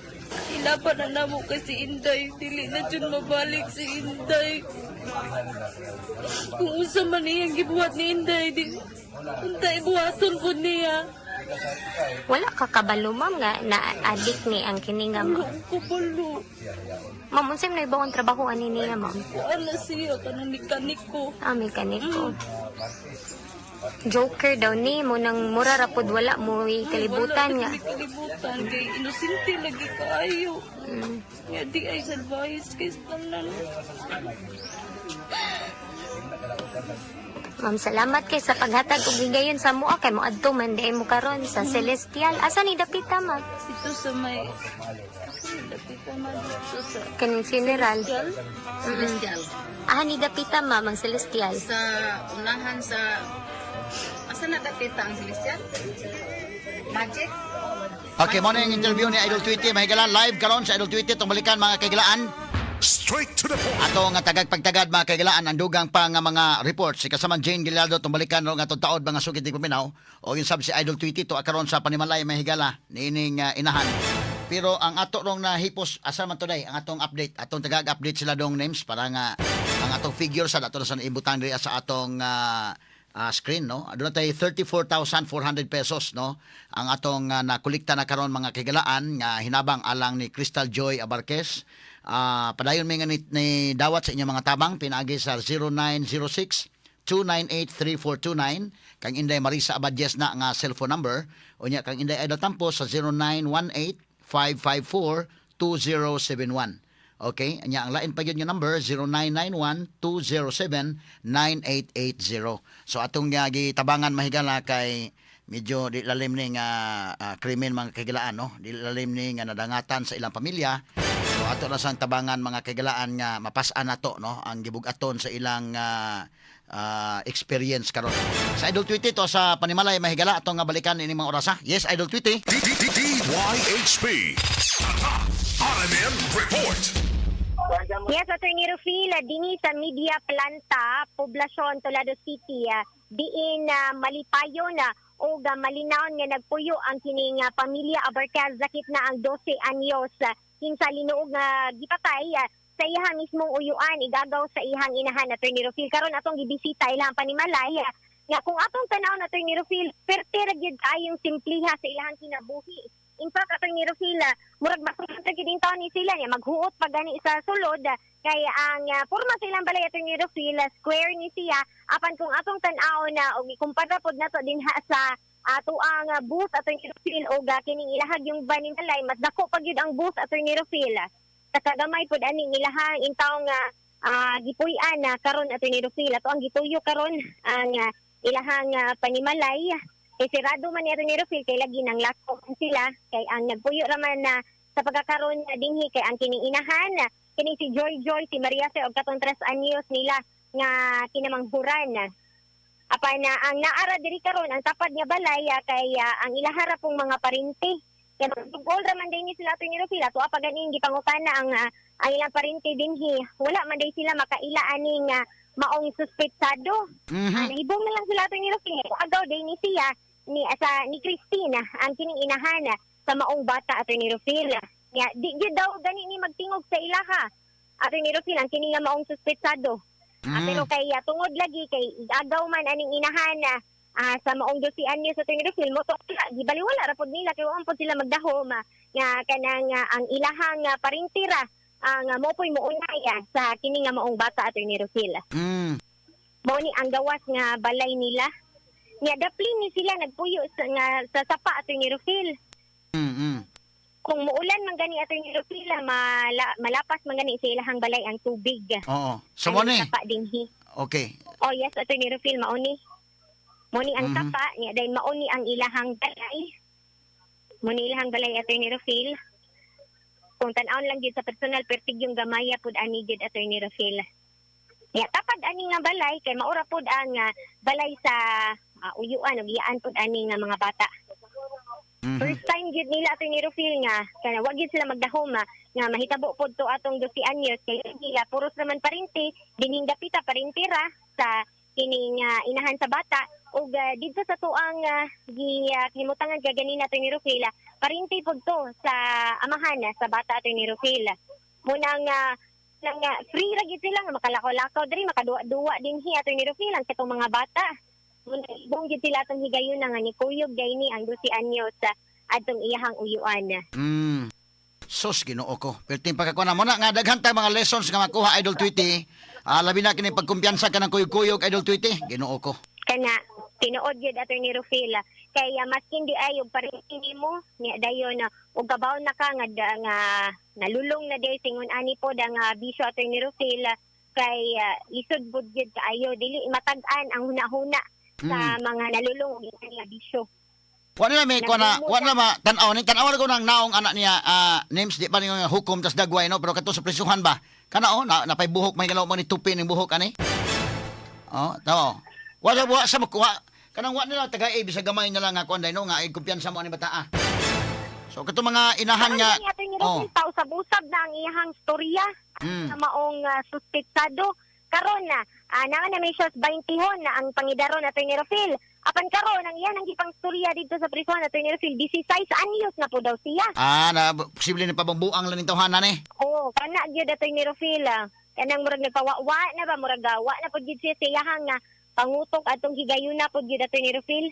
Ilaban na na mo kasi Inday. Dili na dyan mabalik si Inday. Kung usa man niyang gibuhat ni Inday, Inday buhaton po niya. Wala ka kabalo ma'am nga na-addict ni ang kini nga ma'am. Ang kubalo. Ma'am unsa may bawang trabaho ani niya ma'am? Kuan na siya, kanang mekaniko. Mekaniko. Joker daw ni mo nang mura ra pod wala mo kalibutan nga. Wala kalibutan. Kay inosente lagi kaayo. Mm. Nga di ay salvahis kay tanan. Ma'am, salamat kay sa paghatag og bigayon sa mua kay mo adto man di mo karon sa Celestial. Asa ni dapita ma'am? Ito sa may... Dapita man dito sa... Kaning funeral. Celestial. Ni dapita ma'am ang Celestial. Sa unahan sa asa na dapita ang Celestial? Magic? Okay, mo na yung interview ni Idol Tweety. Mahigalan live karon sa Idol Tweety. Itong balikan mga kaigalaan. Straight to the point. Ato nga tagagpagtagad mga kaigalaan ang dugang pa nga mga reports si kasamang Jane Gilado itong balikan ro nga itong taod mga sugid di paminaw o yung sab si Idol Tweety to akaron sa panimalay mahigala niining inahan. Pero ang ato rong nahipos asa man today ang atong update atong tagag-update sila dong names para nga ang atong figures sa ato na sa ibutan diri sa atong screen no. Aduna tay 34,400 pesos no ang atong nakolekta na karon mga kaigalaan nga hinabang alang ni Crystal Joy Abarquez. Padayon may nga ni dawat sa inyong mga tabang pinagi sa 0917-298-3429. Kang Inday Marisa Abadjes na nga cellphone number. Unya kang Inday Idol Tampo sa 0918-554-2071. Okay? Anya ang lain pa yun yung number 0991-207-9880. So atong gitabangan mahigala kay medyo di lalim ni nga krimen mga kaigalaan, no? Di lalim ni nga nadangatan sa ilang pamilya. So ato na sang tabangan mga kaigalaan nga mapas-an nato, no? Ang gibugaton sa ilang experience karon. Sa Idol Tweety to sa Panimalay mahigala atong nga balikan ini mga oras ha. Yes, Idol Tweety. DYHP. RMN Report. Yes, Attorney Rufil, dini sa Media Planta, Poblasyon, Toledo City, diin malipayo na o malinaon nga nagpuyo ang kining pamilya Abarcaz zakit na ang 12 anyos kinsa linuog nga gipatay sa iyang mismong uyuan igagaw sa iyang inahan Attorney Rufil. Karon atong gibisita ilang Panimalay nga kung atong tanaw Attorney Rufil, perte ra gyud kayong simpliha sa iyang kinabuhi. In fact, Attorney Rufil, murag masunod din taon ni sila niya maghuot pa gani sa sulod kay ang porma silang balay Attorney Rufil square ni siya apan kung atong tan-aw na og ikumpara pod nato dinha sa ato ang booth Attorney Rufil og kining ilahag yung banin balay mas dako pa gyud ang booth Attorney Rufil sa kagamay pod ani ilahang intawng gipuy-an karon Attorney Rufil ato ang gituyo karon ang ilahang Panimalay. Kay sirado man ni Attorney Rufil kay lagi nang lako sila kay ang nagpuyo raman na sa pagkakaroon dinhi kay ang kining inahan kining si Joy si Maria Jose og katong 3 anyos nila nga kinamanghuran. Apan ang naara diri karon ang tapad nga balay kay ang ilahara pong mga parinti. Kay tugol raman din ni sila Attorney Rufil ato pa ganing gipangutana ang ilang parinti dinhi. Wala man day sila makaila aning maong suspetsado. Nahibong na lang sila Attorney Rufil. Agaw day ni siya ni Christina ang kining inahan sa maong bata Attorney Rufil. Ya di gyud daw gani ni magtingog sa ilaha. Attorney Rufil ang kining nga maong suspetsado. Pero kay tungod lagi kay agaw man aning inahan sa maong 12 anyos Attorney Rufil mo to gibaliwala ra pod nila kay wa pod sila magdahom nga kanang ang ilahang parintira ang mopoy muunay sa kining nga maong bata Attorney Rufil. Mao ni ang gawas nga balay nila. Nga dapli ni sila nagpuyo sa sapa Attorney Rufil. Kung muulan man gani Attorney Rufil malapas man gani sa ilahang balay ang tubig. Oo. So mo ni. Sapa dinhi. Okay. Oh yes Attorney Rufil mao ni. Mao ni ang sapa niya dahil mao ni ang ilahang balay. Mao ni ilahang balay Attorney Rufil. Kung tan-aon lang gyud sa personal pertig yung gamaya pud ani gyud Attorney Rufil. Ya tapad ani nga balay kay maura pud ang balay sa uyuan ug iyaan pud ani nga mga bata. First time gyud nila Attorney Rufil nga kana wa gyud sila magdahom nga mahitabo pud to atong 12 anyos kay nila puros naman parinti dining dapita parintira sa kining inahan sa bata ug dito sa tuang gihimutangan kay ganina Attorney Rufil parinti pud to sa amahan sa bata Attorney Rufil. Munang free ra gyud sila nga makalakaw-lakaw diri makaduwa-duwa dinhi Attorney Rufil ang katong mga bata. Bong gyud sila atong higayon nga ni kuyog gayni ang 12 anyos adtong iyahang uyuan. Sus Ginoo ko. Perting pagkakuha mo na nga daghan tay mga lessons nga makuha Idol Tweety. Labi na kini pagkumpiyansa ka ng kuyog-kuyog Idol Tweety. Ginoo ko. Kana tinuod gyud Attorney Rufil kay maskin di ay og parinti nimo niya dayon og kabaw na ka nga nalulong na day singon ani pod ang bisyo Attorney Rufil kay lisod bud gyud kaayo dili matag-an ang hunahuna sa mga nalulong og nga bisyo. Wala na may wala ma tan-aw ni tan-aw ko nang naong anak niya names di pa ni nga hukom tas dagway no pero kato sa prisuhan ba kanao napay buhok may galaw mo ni tupi ning buhok ani. Oh, tao. Wala sa makuha kanang wa nila taga bisa gamay na lang ako anday no nga ay kumpiyansa mo ani bata So kato mga inahan nga usab-usab na ang iyang storya sa maong suspetsado karon na na may shows 20 na ang pangidaron Attorney Rufil. Apan karon ang iyan ang gipang storya dito sa prison Attorney Rufil 16 anyos na po daw siya. Na posible ni pabambuang lang tawhanan eh. Oo, kana gyud Attorney Rufil. Kanang murag nagpawa na ba murag gawa na pud gyud siya siyahang pangutok atong higayuna pud gyud Attorney Rufil.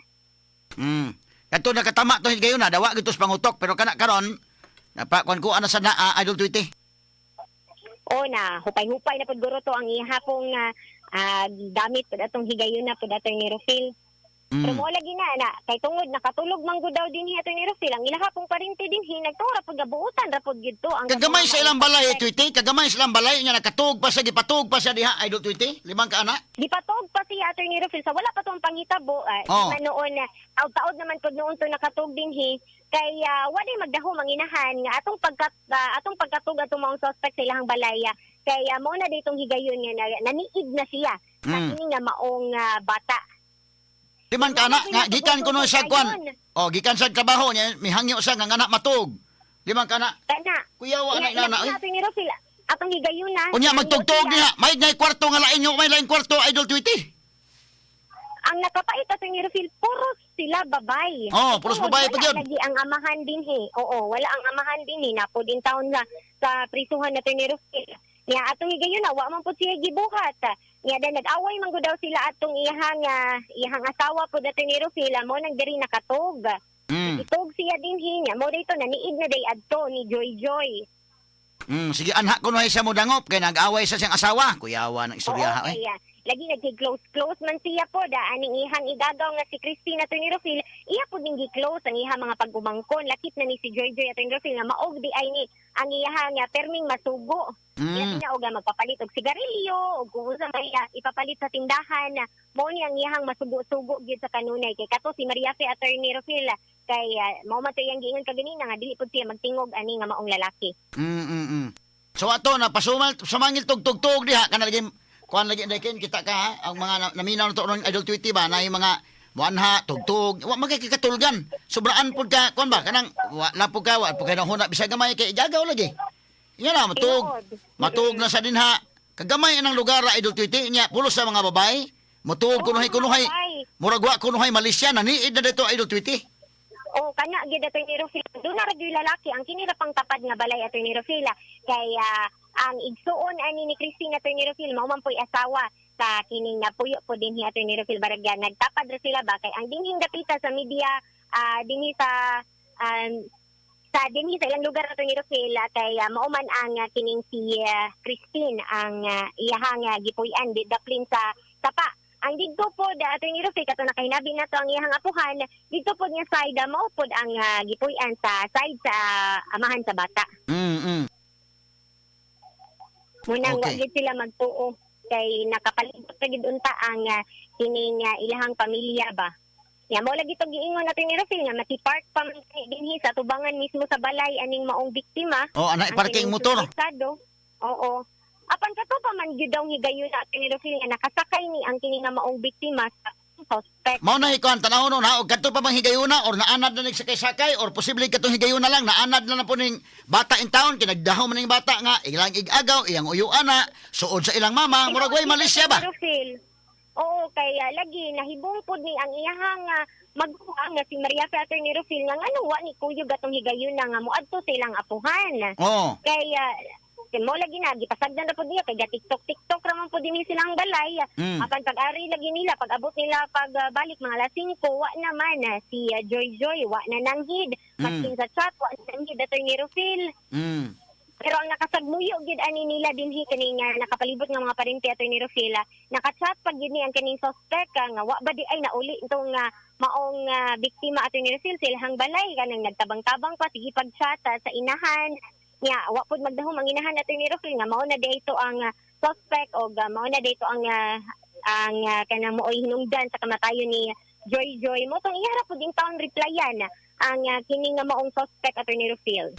Kato nakatama to higayuna dawa gitos pangutok pero kana karon napakuan ko ana sa Idol Tweety. O na hupay-hupay na pud guro to ang ihapong gamit po atong higayon na po Attorney Rufil. Pero mo lagi na kay tungod nakatulog man gud daw dinhi Attorney Rufil ang ila pong parinti dinhi nagtura pud gabuutan ra pud gyud to ang Kagamay sa ilang balay, Tweety. Kagamay sa ilang balay niya nakatug pa sa gipatug pa siya diha, Idol Tweety. 5 ka anak. Gipatog pa si Attorney Rufil sa wala pa tong panghitabo. Oh. Noon taud-taud naman pud noon to nakatug dinhi kay wala magdaho manginahan nga atong pagkatug atong mga suspect sa ilang balay kay mo na ditong higayon nga naniid na siya sa kini nga maong bata. 5 ka anak nga gikan kuno sa kwan. Oh, gikan sa trabaho niya, mihangyo sa nga anak matug. 5 ka anak. Kana. Kuya wa anak nana. Attorney Rufil atong higayon na. Unya magtugtog diha, may nay kwarto nga lain nyo, may lain kwarto Idol Tweety. Ang nakapait Attorney Rufil puro sila babay. Oh, puros babae pa Wala gyud. lagi ang amahan din Oo, wala ang amahan din napo din taon sa prisuhan na Attorney Rufil. Nga atong higayon na wa man pud siya gibuhat. Nga dan nag-away man gud daw sila atong iyang asawa pud Attorney Rufil mo nang diri nakatog. Itog siya din niya mo dito naniid na day adto ni Joy Joy. Sige anha kuno sa mo dangop kay nag-away sa siyang asawa. Kuyawa ng istorya Oo, kaya lagi nag-close man siya po aning ihang igagaw nga si Christina Attorney Rufil iya po ding gi-close ang ihang mga pag-umangkon lakip na ni si Joy Joy Attorney Rufil nga maog di ay ni ang ihang perming masugo. Iya na og magpapalit og sigarilyo og kung unsa may ipapalit sa tindahan mo ni ang ihang masugo-sugo gyud sa kanunay kay kato si Maria Fe Attorney Rufil kay mao man to iyang giingon kaganina nga dili pud siya magtingog ani nga maong lalaki. So ato na pasumal sumangil tugtog diha kana lagi kuan lagi dakin kita ka ha? Ang mga naminaw na to ron Idol Tweety ba na yung mga muanha tugtog wa magkikatulgan sobraan pud ka kuan ba kanang wala pud ka wa pud ka nang huna bisag gamay kay igagaw lagi. Nga na matug na sa dinha kagamay anang lugar Idol Tweety nya pulos sa mga babae matug kunuhay murag wa kunuhay Malaysia naniid na dito Idol Tweety. O kana gyud Attorney Rufil do na ra gyud lalaki ang kini ra pang tapad nga balay Attorney Rufil kay ang igsuon ani ni Christine Attorney Rufil mao man po'y asawa sa kining napuyo po dinhi Attorney Rufil baragya nagtapad ra sila ba kay ang dinhing dapita sa media dinhi sa dinhi sa ilang lugar Attorney Rufil kay mao man ang kining si Christine ang iyahang gipuy-an daplin sa tapa. Ang dito po Attorney Rufil kato nakahinabi na to ang iyang apuhan dito po niya side mao pod ang gipuy-an sa side sa amahan sa bata. Munang Okay. wag sila magtuo kay nakapalibot pa gid unta ang kining ilahang pamilya ba. Ya mo lagi to giingon natin ni Rufil nga mati-park pa man dinhi sa tubangan mismo sa balay aning maong biktima. Oh anak parking motor. Oo. Apan kato pa man gyud daw higayon natin ni Rufil nga nakasakay ni ang kining maong biktima sa suspect. Mao na ikuan tanawon ha og kadto pa bang higayuna or naanad na nagsakay-sakay or posible katong higayuna lang naanad na po ning bata in town kinagdahaw man ning bata nga ilang igagaw iyang uyuan na suod sa ilang mama murag way Malaysia ba. Oo, kaya lagi nahibong pod ni ang iyahang magkuang nga si Maria Fe Attorney Rufil nga ano wa ni kuyo gatong higayon na nga moadto silang apuhan. Oh. Kaya mo lagi na gipasagdan na po niya kay TikTok raman po din silang balay. Apan pag-ari lagi nila pag abot nila pagbalik mga alas 5 wa naman si Joy Joy wa na nanghid maskin sa chat wa na nanghid Attorney Rufil. Pero ang nakasagmuyo gid ani nila dinhi kaning nakapalibot nga mga parinti Attorney Rufil nakachat pag gid ni ang kaning suspect nga wa ba di ay nauli itong maong biktima Attorney Rufil silahang balay kanang nagtabang-tabang pa sige pag-chat sa inahan. Nya wa pud magdahom ang inahan Attorney Rufil nga mao na dayto ang suspect o mao na dayto ang kanang mooy hinungdan sa kamatayon ni Joy Joy mo tong iyara pud ding taon replyan ang kining nga maong suspect Attorney Rufil.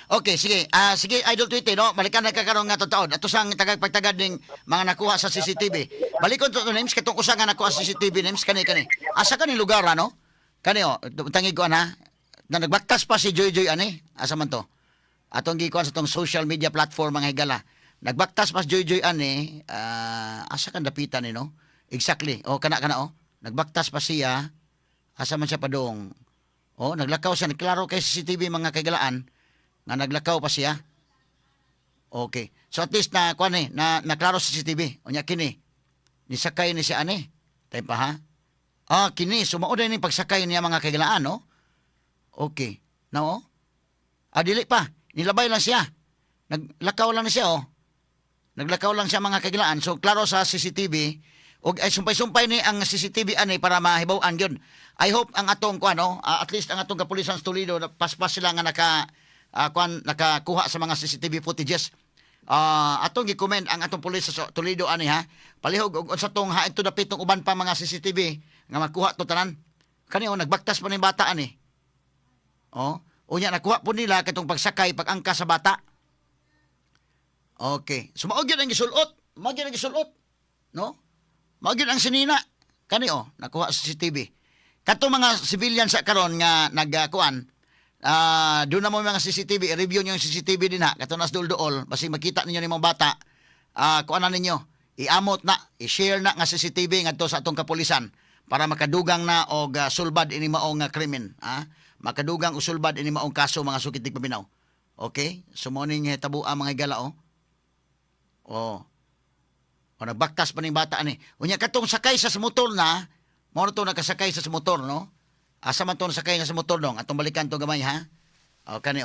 Okay, sige. Sige Idol Tweety no, balikan na kakaron nga taon. Ato sang tagapagtagad ning mga nakuha sa CCTV. Balikon to names katong usa nga nakuha sa CCTV names kani. Asa kani lugar ano? Kani tangi ko na nagbaktas pa si Joy Joy ani. Asa man to? Atong gikuan sa tong social media platform mga higala. Nagbaktas pas Joy ani asa kan dapitan ni no? Exactly. Kana Nagbaktas pa siya. Asa man siya padong. Naglakaw siya. Klaro kay CCTV mga kaigalaan nga naglakaw pa siya. Okay. So at least na naklaro sa CCTV. Unya kini. Nisakay ni siya ani. Tayo pa ha? Kini sumao din ni pagsakay niya mga kaigalaan no? Okay. Dili pa. Nilabay lang siya. Naglakaw lang na siya Naglakaw lang siya mga kagilaan. So klaro sa CCTV og ay sumpay-sumpay ni ang CCTV ani para mahibaw-an gyud. I hope ang atong kuano, at least ang atong kapulisan sa Toledo paspas sila nga nakakuha sa mga CCTV footages. Atong gi-comment ang atong pulis sa Toledo ani ha. Palihog og sa tong hain to dapit tong uban pa mga CCTV nga makuha to tanan. Kani nagbaktas pa ni bata ani. Unya nakuha po nila katong pagsakay pag-angka sa bata. Okay. So mao gyud ang gisulot. Mao gyud ang gisulot. No? Mao gyud ang sinina. Kani nakuha sa CCTV. Katong mga civilian sa karon nga nagkuan, doon na mo mga CCTV, review niyo yung CCTV din ha. Katong nas duldool, basi makita ninyo ni mga bata, kuanan ninyo, iamot na, i-share na nga CCTV ngadto sa atong kapulisan para makadugang na og sulbad ini maong krimen, ha? Makadugang usulbad ini maong kaso mga sukitig paminaw. Okay? So mo ning hitabo ang mga higala O nagbaktas pa ning bata ani. Unya katong sakay sa motor na, mo to nakasakay sa motor no. Asa man to sakay nga sa motor dong, atong balikan to gamay ha. Kani.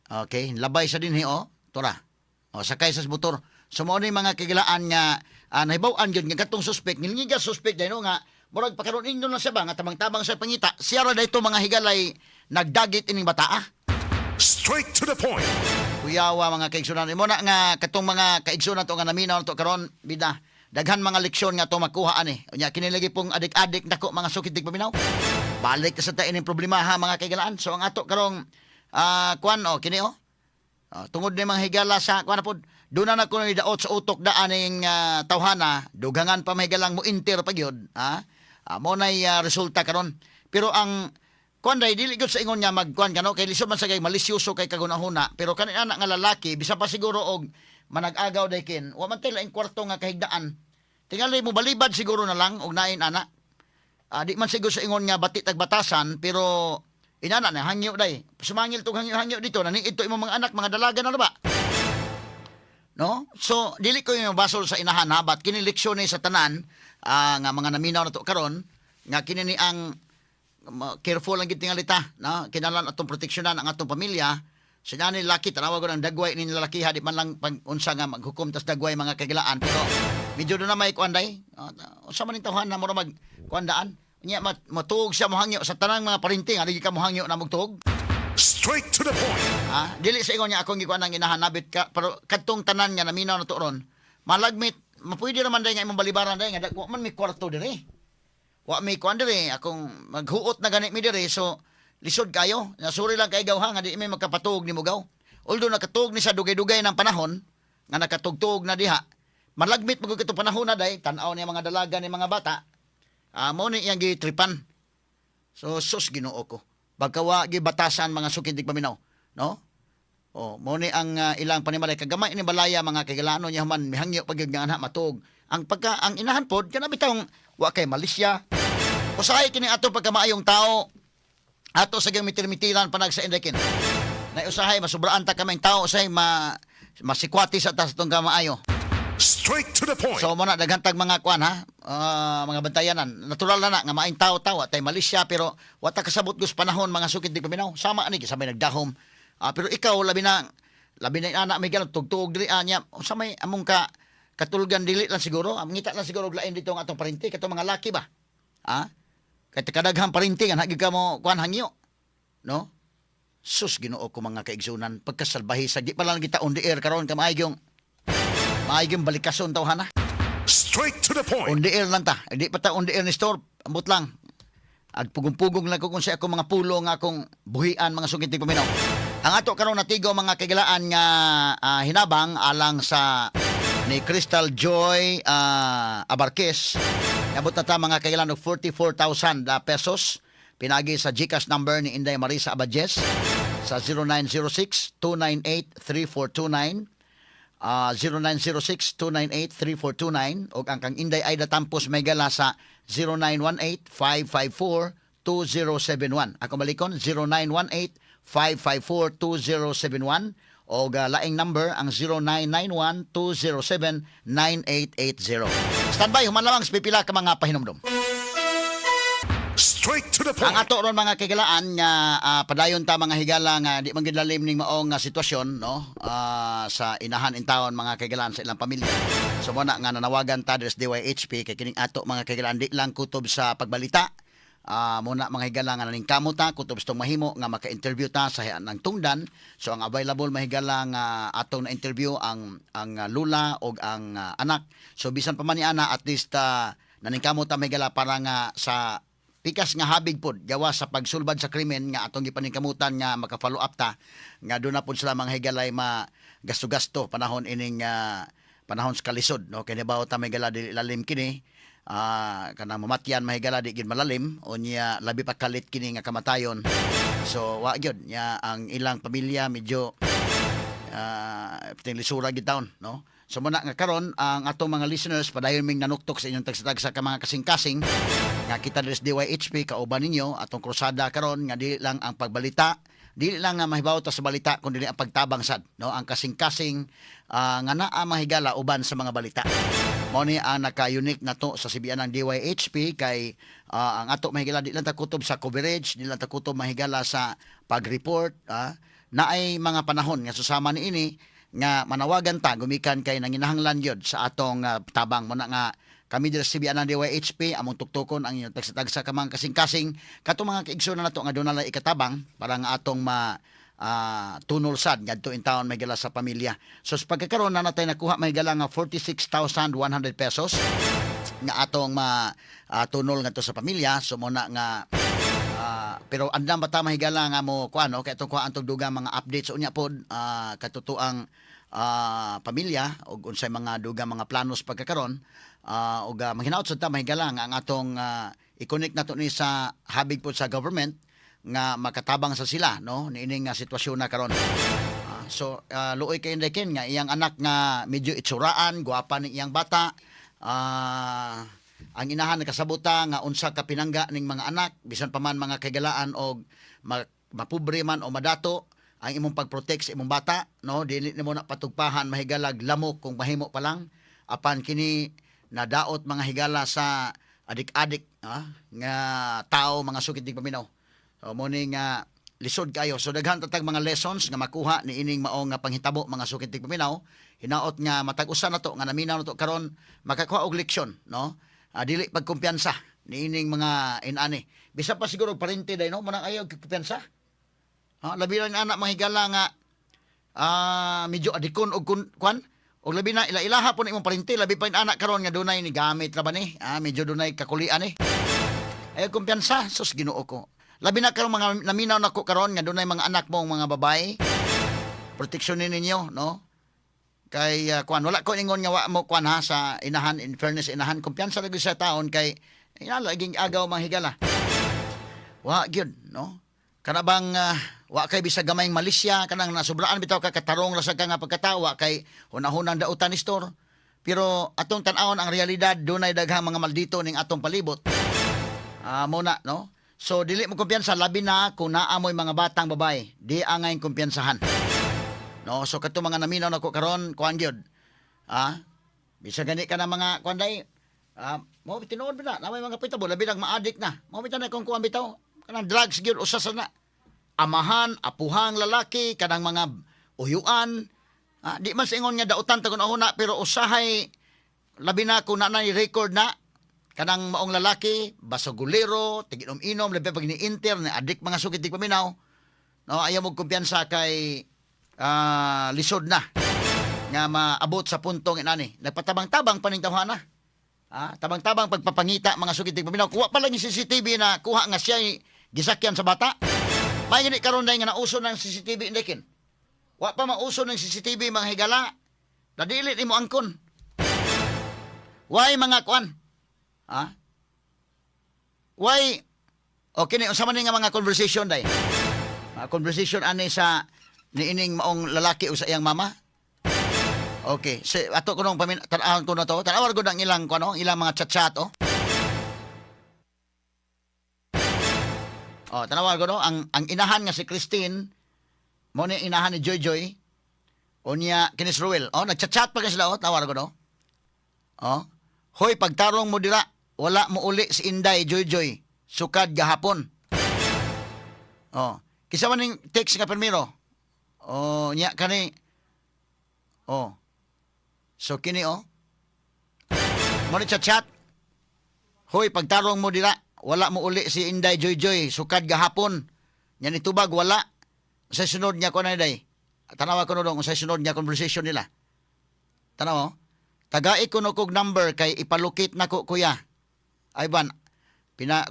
Okay, labay sa dinhi tora. Sakay sa motor. So mo ni mga kagilaan nga nahibaw-an gyud nga katong suspect, nilngiga suspect dai no nga murag pakaron ingnon na siya ba nga tabang-tabang sa pangita. Siya ra dayto mga higalay nagdagit ining bata Straight to the point. Kuyawa mga kaigsunan. Imo na nga katong mga kaigsunan to nga naminaw to karon bida. Daghan mga leksyon nga to makuha ani. Unya kinilagi pong adik-adik nako mga sukitig paminaw. Balik ta sa ta ining problema ha mga kaigalaan. So ang ato karong kini tungod ni mga higala sa kuan pod. Doon na ko daot sa utok daan ning tawhana, dugangan pa mahigalang mo inter pa gyud, ha? Mo nay resulta karon. Pero ang kuan dai dili gyud sa ingon nga magkuan kano kay lisod man sa kay malisyoso kay kagunahuna, pero kani anak nga lalaki bisan pa siguro og manag-agaw day kin, wa man tay laing kwarto nga kahigdaan. Tingali mo balibad siguro na lang og nain ana. Di man siguro sa ingon nga batit ag batasan pero inana na hangyo day. Sumangil tog hangyo dito nani ito imong mga anak mga dalaga na ba? No? So dili ko yung basol sa inahan ha, but kini leksyon ni sa tanan nga mga naminaw na to karon nga kini ni ang careful lang gid tingalita, no? Kinalan atong proteksyonan ang atong pamilya. Sa ni laki tanawa ko ng dagway ni lalaki di man lang pag unsa nga maghukom tas dagway mga kagilaan pero medyo do na may kuanday unsa man ning tawhan na mo mag kuandaan nya matuog siya mohangyo sa tanang mga parinting ali ka mohangyo na magtuog. Straight to the point. Dili sa ingon niya akong gikuan nang inahanabit ka pero kadtong tanan nga naminaw na to ron malagmit mapuydi ra man day nga imong balibaran day nga wa man may kwarto diri. Wa may kuan diri akong maghuot na gani mi diri so lisod kayo. Nasuri lang kay gaw ha nga di may magkapatuog ni mo gaw. Although nakatuog ni sa dugay-dugay ng panahon nga nakatugtog na diha. Malagmit magud kito panahon na day tan-aw ni mga dalaga ni mga bata. Mo ni iyang gitripan. So sus Ginoo ko. Pagkawa gi batasan mga sukitig paminaw, no? Mo ni ang ilang panimalay kagamay ni balaya mga kaigalano niya man mihangyo pag nga ana matug. Ang inahan pod kana bitong wa kay Malaysia. Usahay kini ato pagkamaayong tao. Ato sa gyud mitir-mitiran panag sa indekin. Na usahay masubraan ta kamay tao usahay masikwati sa tas tong kamaayo. Straight to the point. So mo na daghantag mga kuan ha, mga bantayanan. Natural na nga maayong tao tay Malaysia pero wa ta kasabot gus panahon mga sukid di paminaw. Sama ani kasabay nagdahom. Pero ikaw labi na anak may galon tugtuog diri anya. Unsa may among katulgan dili lang siguro. Ngita lang siguro og lain dito ang atong parinti katong mga laki ba. Kay kadaghang parinti nga hagi ka mo kuan hangyo. No? Sus Ginoo ko mga kaigsunan pagkasalbahi sa di pa lang kita on the air karon ka maayong balikason tawhana. Straight to the point. On the air lang ta. Hindi pa ta on the air ni store. Ambot lang. Agpugong-pugong lang ko kung sa ako mga pulo nga akong buhian mga sukitig paminaw. Ang ato karon natigo mga kagilaan nga hinabang alang sa ni Crystal Joy Abarquez. Abot na ta mga kagilaan og 44,000 pesos. Pinagi sa GCash number ni Inday Marisa Abadjes sa 0906-298-3429. 0906-298-3429 o ang kang Inday Aida Tampos may gala sa 0918-554-2071. Ako malikon, 0918-554-2071 o laing number ang 0991-207-9880. Standby, human lamang sa pipila ka mga pahinumdum. Straight to the Ang point. ato ron mga kagalaan nga padayon ta mga higala nga di man gid lalim ning maong nga sitwasyon no sa inahan in taon mga kagalaan sa ilang pamilya. So mo na nga nanawagan ta des DYHP kay kining ato mga kagalaan di lang kutob sa pagbalita. Muna mga higala nga naning kamuta kutob sa mahimo nga maka-interview ta sa hian ng tungdan. So ang available mga higala nga atong na interview ang lula o ang anak. So bisan pa man ni ana at least naning kamuta mga higala para nga sa pikas nga habig pod gawa sa pagsulbad sa krimen nga atong gipaningkamutan nga maka-follow up ta nga doon na pod sila mga higalay gasto-gasto panahon ining panahon sa kalisod no kay bawo ta may gala dili lalim kini kanang mamatyan mahigala di gid malalim o niya labi pa kalit kini nga kamatayon so wa gyud nya ang ilang pamilya medyo lisura gid taon no. So muna nga karon ang atong mga listeners padayon ming nanuktok sa inyong tagsa-tagsa ka mga kasing-kasing nga kita des DYHP kauban ninyo atong krusada karon nga dili lang ang pagbalita, dili lang nga mahibaw ta sa balita kundi ang pagtabang sad no ang kasing-kasing nga naa mahigala uban sa mga balita. Mao ni ang naka-unique nato sa sibian ng DYHP kay ang ato mahigala di lang ta kutob sa coverage, di lang ta kutob mahigala sa pag-report naay mga panahon nga susama niini nga manawagan ta gumikan kay nanginahanglan gyud sa atong tabang mo na nga kami diri sa CBN ng DYHP among tuktukon ang inyong tagsa-tagsa ka mga kasing-kasing katong mga kaigsoon na nato nga doon na ikatabang para nga atong tunol sad ngadto in taon may gala sa pamilya. So sa pagkakaroon na natay nakuha may gala nga 46,100 pesos nga atong tunol ngadto sa pamilya. So muna nga pero andam bata mahigala nga mo kuano kay atong kuha antong dugang mga updates unya pod katutuang pamilya ug unsay mga dugang mga planos pagkakaron ug mahinaot sa ta mahigala nga ang atong i-connect nato ni sa habig pod sa government nga makatabang sa sila no niining sitwasyon na karon. So luoy kay Indeken nga iyang anak nga medyo itsuraan gwapa ni iyang bata ang inahan nakasabuta nga unsa ka pinangga ning mga anak bisan pa man mga kagalaan og mapobre man o madato ang imong pagprotect sa imong bata no dili nimo na patugpahan mahigalag lamok kung mahimo pa lang apan kini nadaot mga higala sa adik-adik nga tao mga sukit dig paminaw. So mo ni nga lisod kayo so daghan tatag mga lessons nga makuha ni ining mao nga panghitabo mga sukit dig paminaw hinaot nga matag-usa na to nga naminaw na to karon makakuha og leksyon no. Dili pagkumpiyansa ni ining mga inani. Bisa pa siguro parente day no manang ayaw kumpiyansa. Labi lang anak mahigala nga medyo adikon og kwan og labi na ilaha po imong parente labi pa anak karon nga dunay ni gamit ra ba ni medyo dunay kakulian ni. Ayaw kumpiyansa sus Ginoo ko. Labi na karon mga naminaw nako karon nga dunay mga anak mo mga babae. Proteksyonin ninyo no. Kay kuan wala ko ingon nga wa mo kuan ha sa inahan in fairness inahan kumpiyansa lagi sa taon kay laging agaw manghigala. Wa gyud no. Kana bang wa kay bisag gamayng Malaysia kanang nasubraan bitaw ka katarong lasag ka nga pagkatawa kay hunahunang dautan ni store. Pero atong tan-awon ang realidad dunay daghang mga maldito ning atong palibot. Muna no. So dili mo kumpiyansa labi na kung naa mo'y mga batang babae, di angay kumpiyansahan. No, so kato mga naminaw nako karon kuan gyud. Bisa gani ka na mga kuan day. Mo tinuod ba na may mga pitabo labi lang maadik na. Mo bitan na kung kuan bitaw. Kanang drugs gyud usas na. Amahan, apuhang lalaki, kanang mga uyuan. Di man sa ingon nga dautan tagon una pero usahay labi na kung nanay record na kanang maong lalaki, basagulero, tiginom-inom, labi pag ni-inter, ni adik mga sukit di paminaw. No, ayaw mo kumpiyansa kay lisod na nga maabot sa puntong inani. Nagpatabang-tabang paning tawhana. Tabang-tabang pagpapangita mga sukit di paminaw. Kuha pa lang yung CCTV na kuha nga siya gisakyan sa bata. May gani karon day nga nauso ng CCTV indekin. Wa pa mauso ng CCTV mga higala. Nadili nimo angkon. Why mga kuan? Why? Okay ni unsa man nga mga conversation day? Conversation ani sa niining maong lalaki o sa iyang mama? Okay, ato ko nung tanawon ko na to. Tanawar ko ng ilang ilang mga chat-chat tanawar ko ang inahan nga si Christine mo ni inahan ni Joy Joy o niya kinis Ruel. Nagchat-chat pa sila tawar ko hoy pagtarong mo dira wala mo uli si Inday Joy Joy. sukad gahapon. Oh, kisa man ning text nga permiro. Oh, nya kani. Oh. So kini oh. Mo ni chat. Hoy, pagtarong mo dira, wala mo uli si Inday Joy Joy, sukad gahapon. Nya ni tubag wala. Sa sunod niya ko na day. Tanawa ko no dong sa sunod niya conversation nila. Tanaw, tagai ko no kog number kay ipalukit na ko kuya. Ay ban,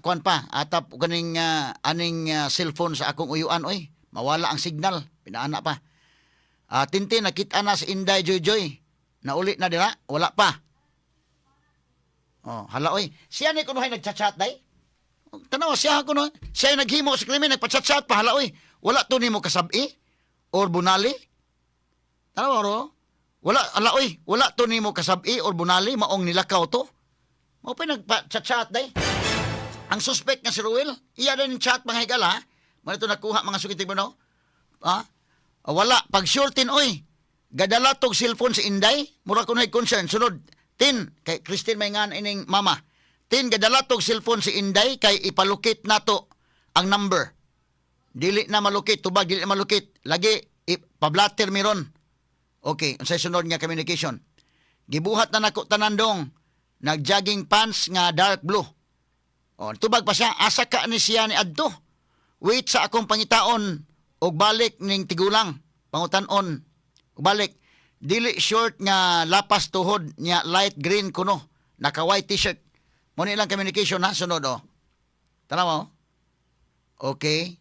kuan pa, atap kaning aning cellphone sa akong uyuan, oy. Mawala ang signal, pinaana pa. Tintin, nakita na si Inday Joy Joy. Nauli na dira, wala pa. Oh, hala oy. Siya ni kuno hay nagchat-chat day. Tanaw, siya kuno. Siya ay naghimo sa krimen, nagpa-chat-chat pa, hala oy. Wala to nimo kasabi or bunali. Tanaw ro. Wala, ala oy, wala to nimo kasabi or bunali, maong nilakaw to. Mao pa nagpa-chat-chat day. Ang suspect nga si Ruel, iya din chat mga higala, man ito nakuha mga sukitig mo no? Wala, pag sure tin oy, gadala tog cellphone si Inday, mura ko na concern, sunod, tin, kay Christine may nga ining mama, tin, gadala tog cellphone si Inday, kay ipalukit nato ang number. Dili na malukit, tubag, dili na malukit, lagi, pablatter miron. Okay, unsay sunod nga communication. Gibuhat na nako tanandong, nag-jogging pants nga dark blue. O, tubag pa siya, asa ka ni siya ni Adto. Wait sa akong pangitaon, og balik ning tigulang, pangutanon, og balik. Dili short nga lapas tuhod nya light green kuno, naka white t-shirt. Mo ni lang communication ha, sunod o. Tanaw mo? Okay.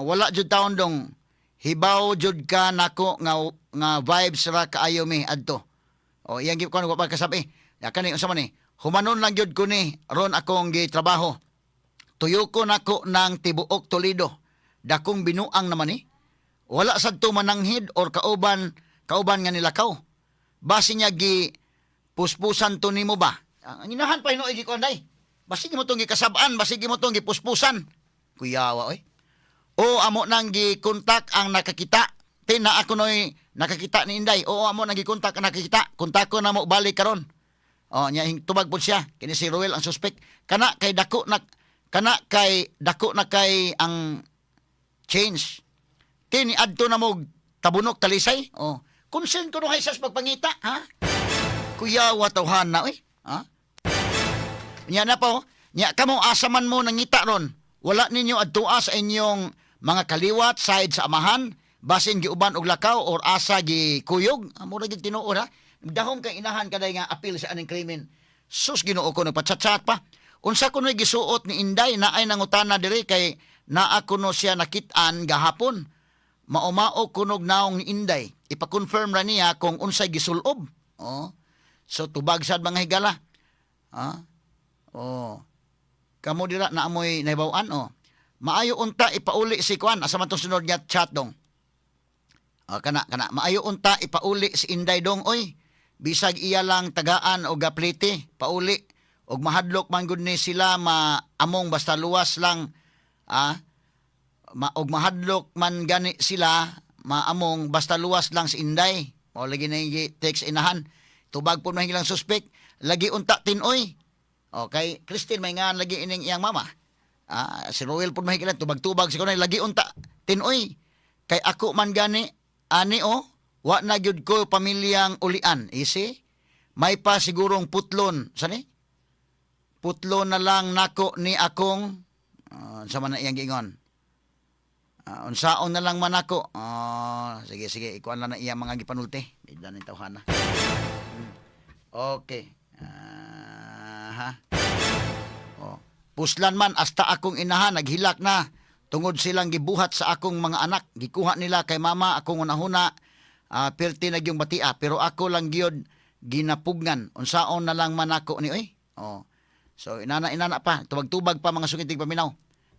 Wala jud taon dong. Hibaw jud ka nako nga vibes ra kaayo mi adto. O iyang gid ko pa kasabi. Ya kani unsa man ni? Humanon lang jud ko ni ron akong gitrabaho. Tuyo ko nako ng tibuok Toledo. Dakong binuang naman ni. Wala sad to mananghid or kauban nga nilakaw. Basi niya gi puspusan to nimo ba? Ang inahan pa hinoy gi ko anday. Basi mo tong gikasab-an, basi mo tong gipuspusan. Kuyawa oy. O amo nang gi-kontak ang nakakita. Tina ako noy nakakita ni Inday. O amo nang gi-kontak ang nakakita. Kontako na mo balik karon. O nya tubag pud siya. Kini si Ruel ang suspect. Kana kay dako na kay ang change. Kini adto na mo tabunok talisay. O concern ko no hay sas pagpangita, ha? Kuya watawhan na oy. Ha? Nya na po. Nya kamo asaman mo nangita ron. Wala ninyo adtua sa inyong mga kaliwat side sa amahan, basin giuban og lakaw or asa gi kuyog. Amo ra gid tinuod ha. Dahom kay inahan kaday nga apil sa aning krimen. Sus Ginoo ko nagpachat-chat pa. Unsa kuno gisuot ni Inday na ay nangutana diri kay naa kuno siya nakit-an gahapon. Maumao kunog naong ni Inday. Ipa-confirm ra niya kung unsay gisulob. Oh. So tubag sad mga higala. Oh. Kamo dira na amoy nahibaw-an oh. Maayo unta ipauli si Kwan asa man tong sunod nga chat dong. Kana maayo unta ipauli si Inday dong oy. Bisag iya lang tagaan o gaplete pauli og mahadlok man gud ni sila maamong basta luwas lang og mahadlok man gani sila maamong basta luwas lang si Inday. Mao lagi na text inahan. Tubag po mahilang suspect lagi unta tinoy. Okay, Christine may nga lagi ining iyang mama. Si Roel po mahigilan, tubag-tubag si kunay, lagi unta, tinoy. Kay ako man gani, ani o, wa na gyud ko pamilyang ulian. Isi, may pa sigurong putlon. Sani? Putlon na lang nako ni akong, sa man na iyang gingon. Unsaon na lang man ako. Sige, ikuan lang na iyang mga gipanulti. Bida ni tawhana. Okay. Puslan man hasta akong inahan naghilak na tungod silang gibuhat sa akong mga anak. Gikuha nila kay mama akong unahuna perti na gyung batia pero ako lang gyud ginapugnan. Unsaon na lang man ako ni oy. So inana pa tubag-tubag pa mga sukitig paminaw.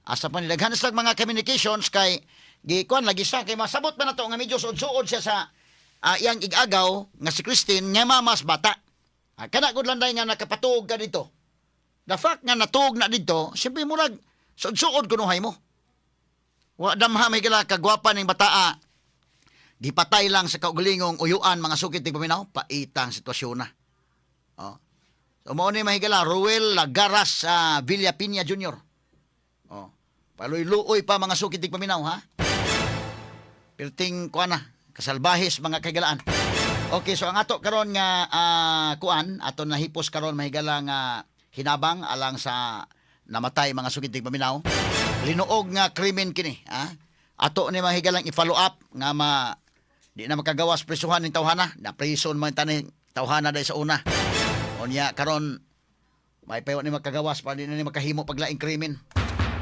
Asa pa nilaghan sa mga communications kay gikuan lagi sa kay masabot pa na to nga medyo suod-suod siya sa iyang igagaw nga si Christine nga mamas bata. Kana gud landay nga nakapatuog ka dito. The fact nga natuog na dito, siyempre murag, suod-suod kunuhay mo. Wa damha may kila kagwapa ning bataa. Gipatay lang sa kaugalingong uyuan mga sukit ti paminaw, paitang sitwasyon na. So mao ni mahigala Ruel Garas Villapina Jr. Oh. Paluy-luoy pa mga sukitig paminaw ha. Pirting kuan na, kasalbahis mga kahigalaan. Okay, so ang ato karon nga kuan ato nahipos karon mahigala nga hinabang alang sa namatay mga sukitig paminaw. Linuog nga krimen kini, ha? Ato ni mahigalang i-follow up nga di na makagawas prisuhan ning tawhana, na prison man tani tawhana dai sa una. Unya karon may payo ni makagawas pa di na ni makahimo paglaing krimen.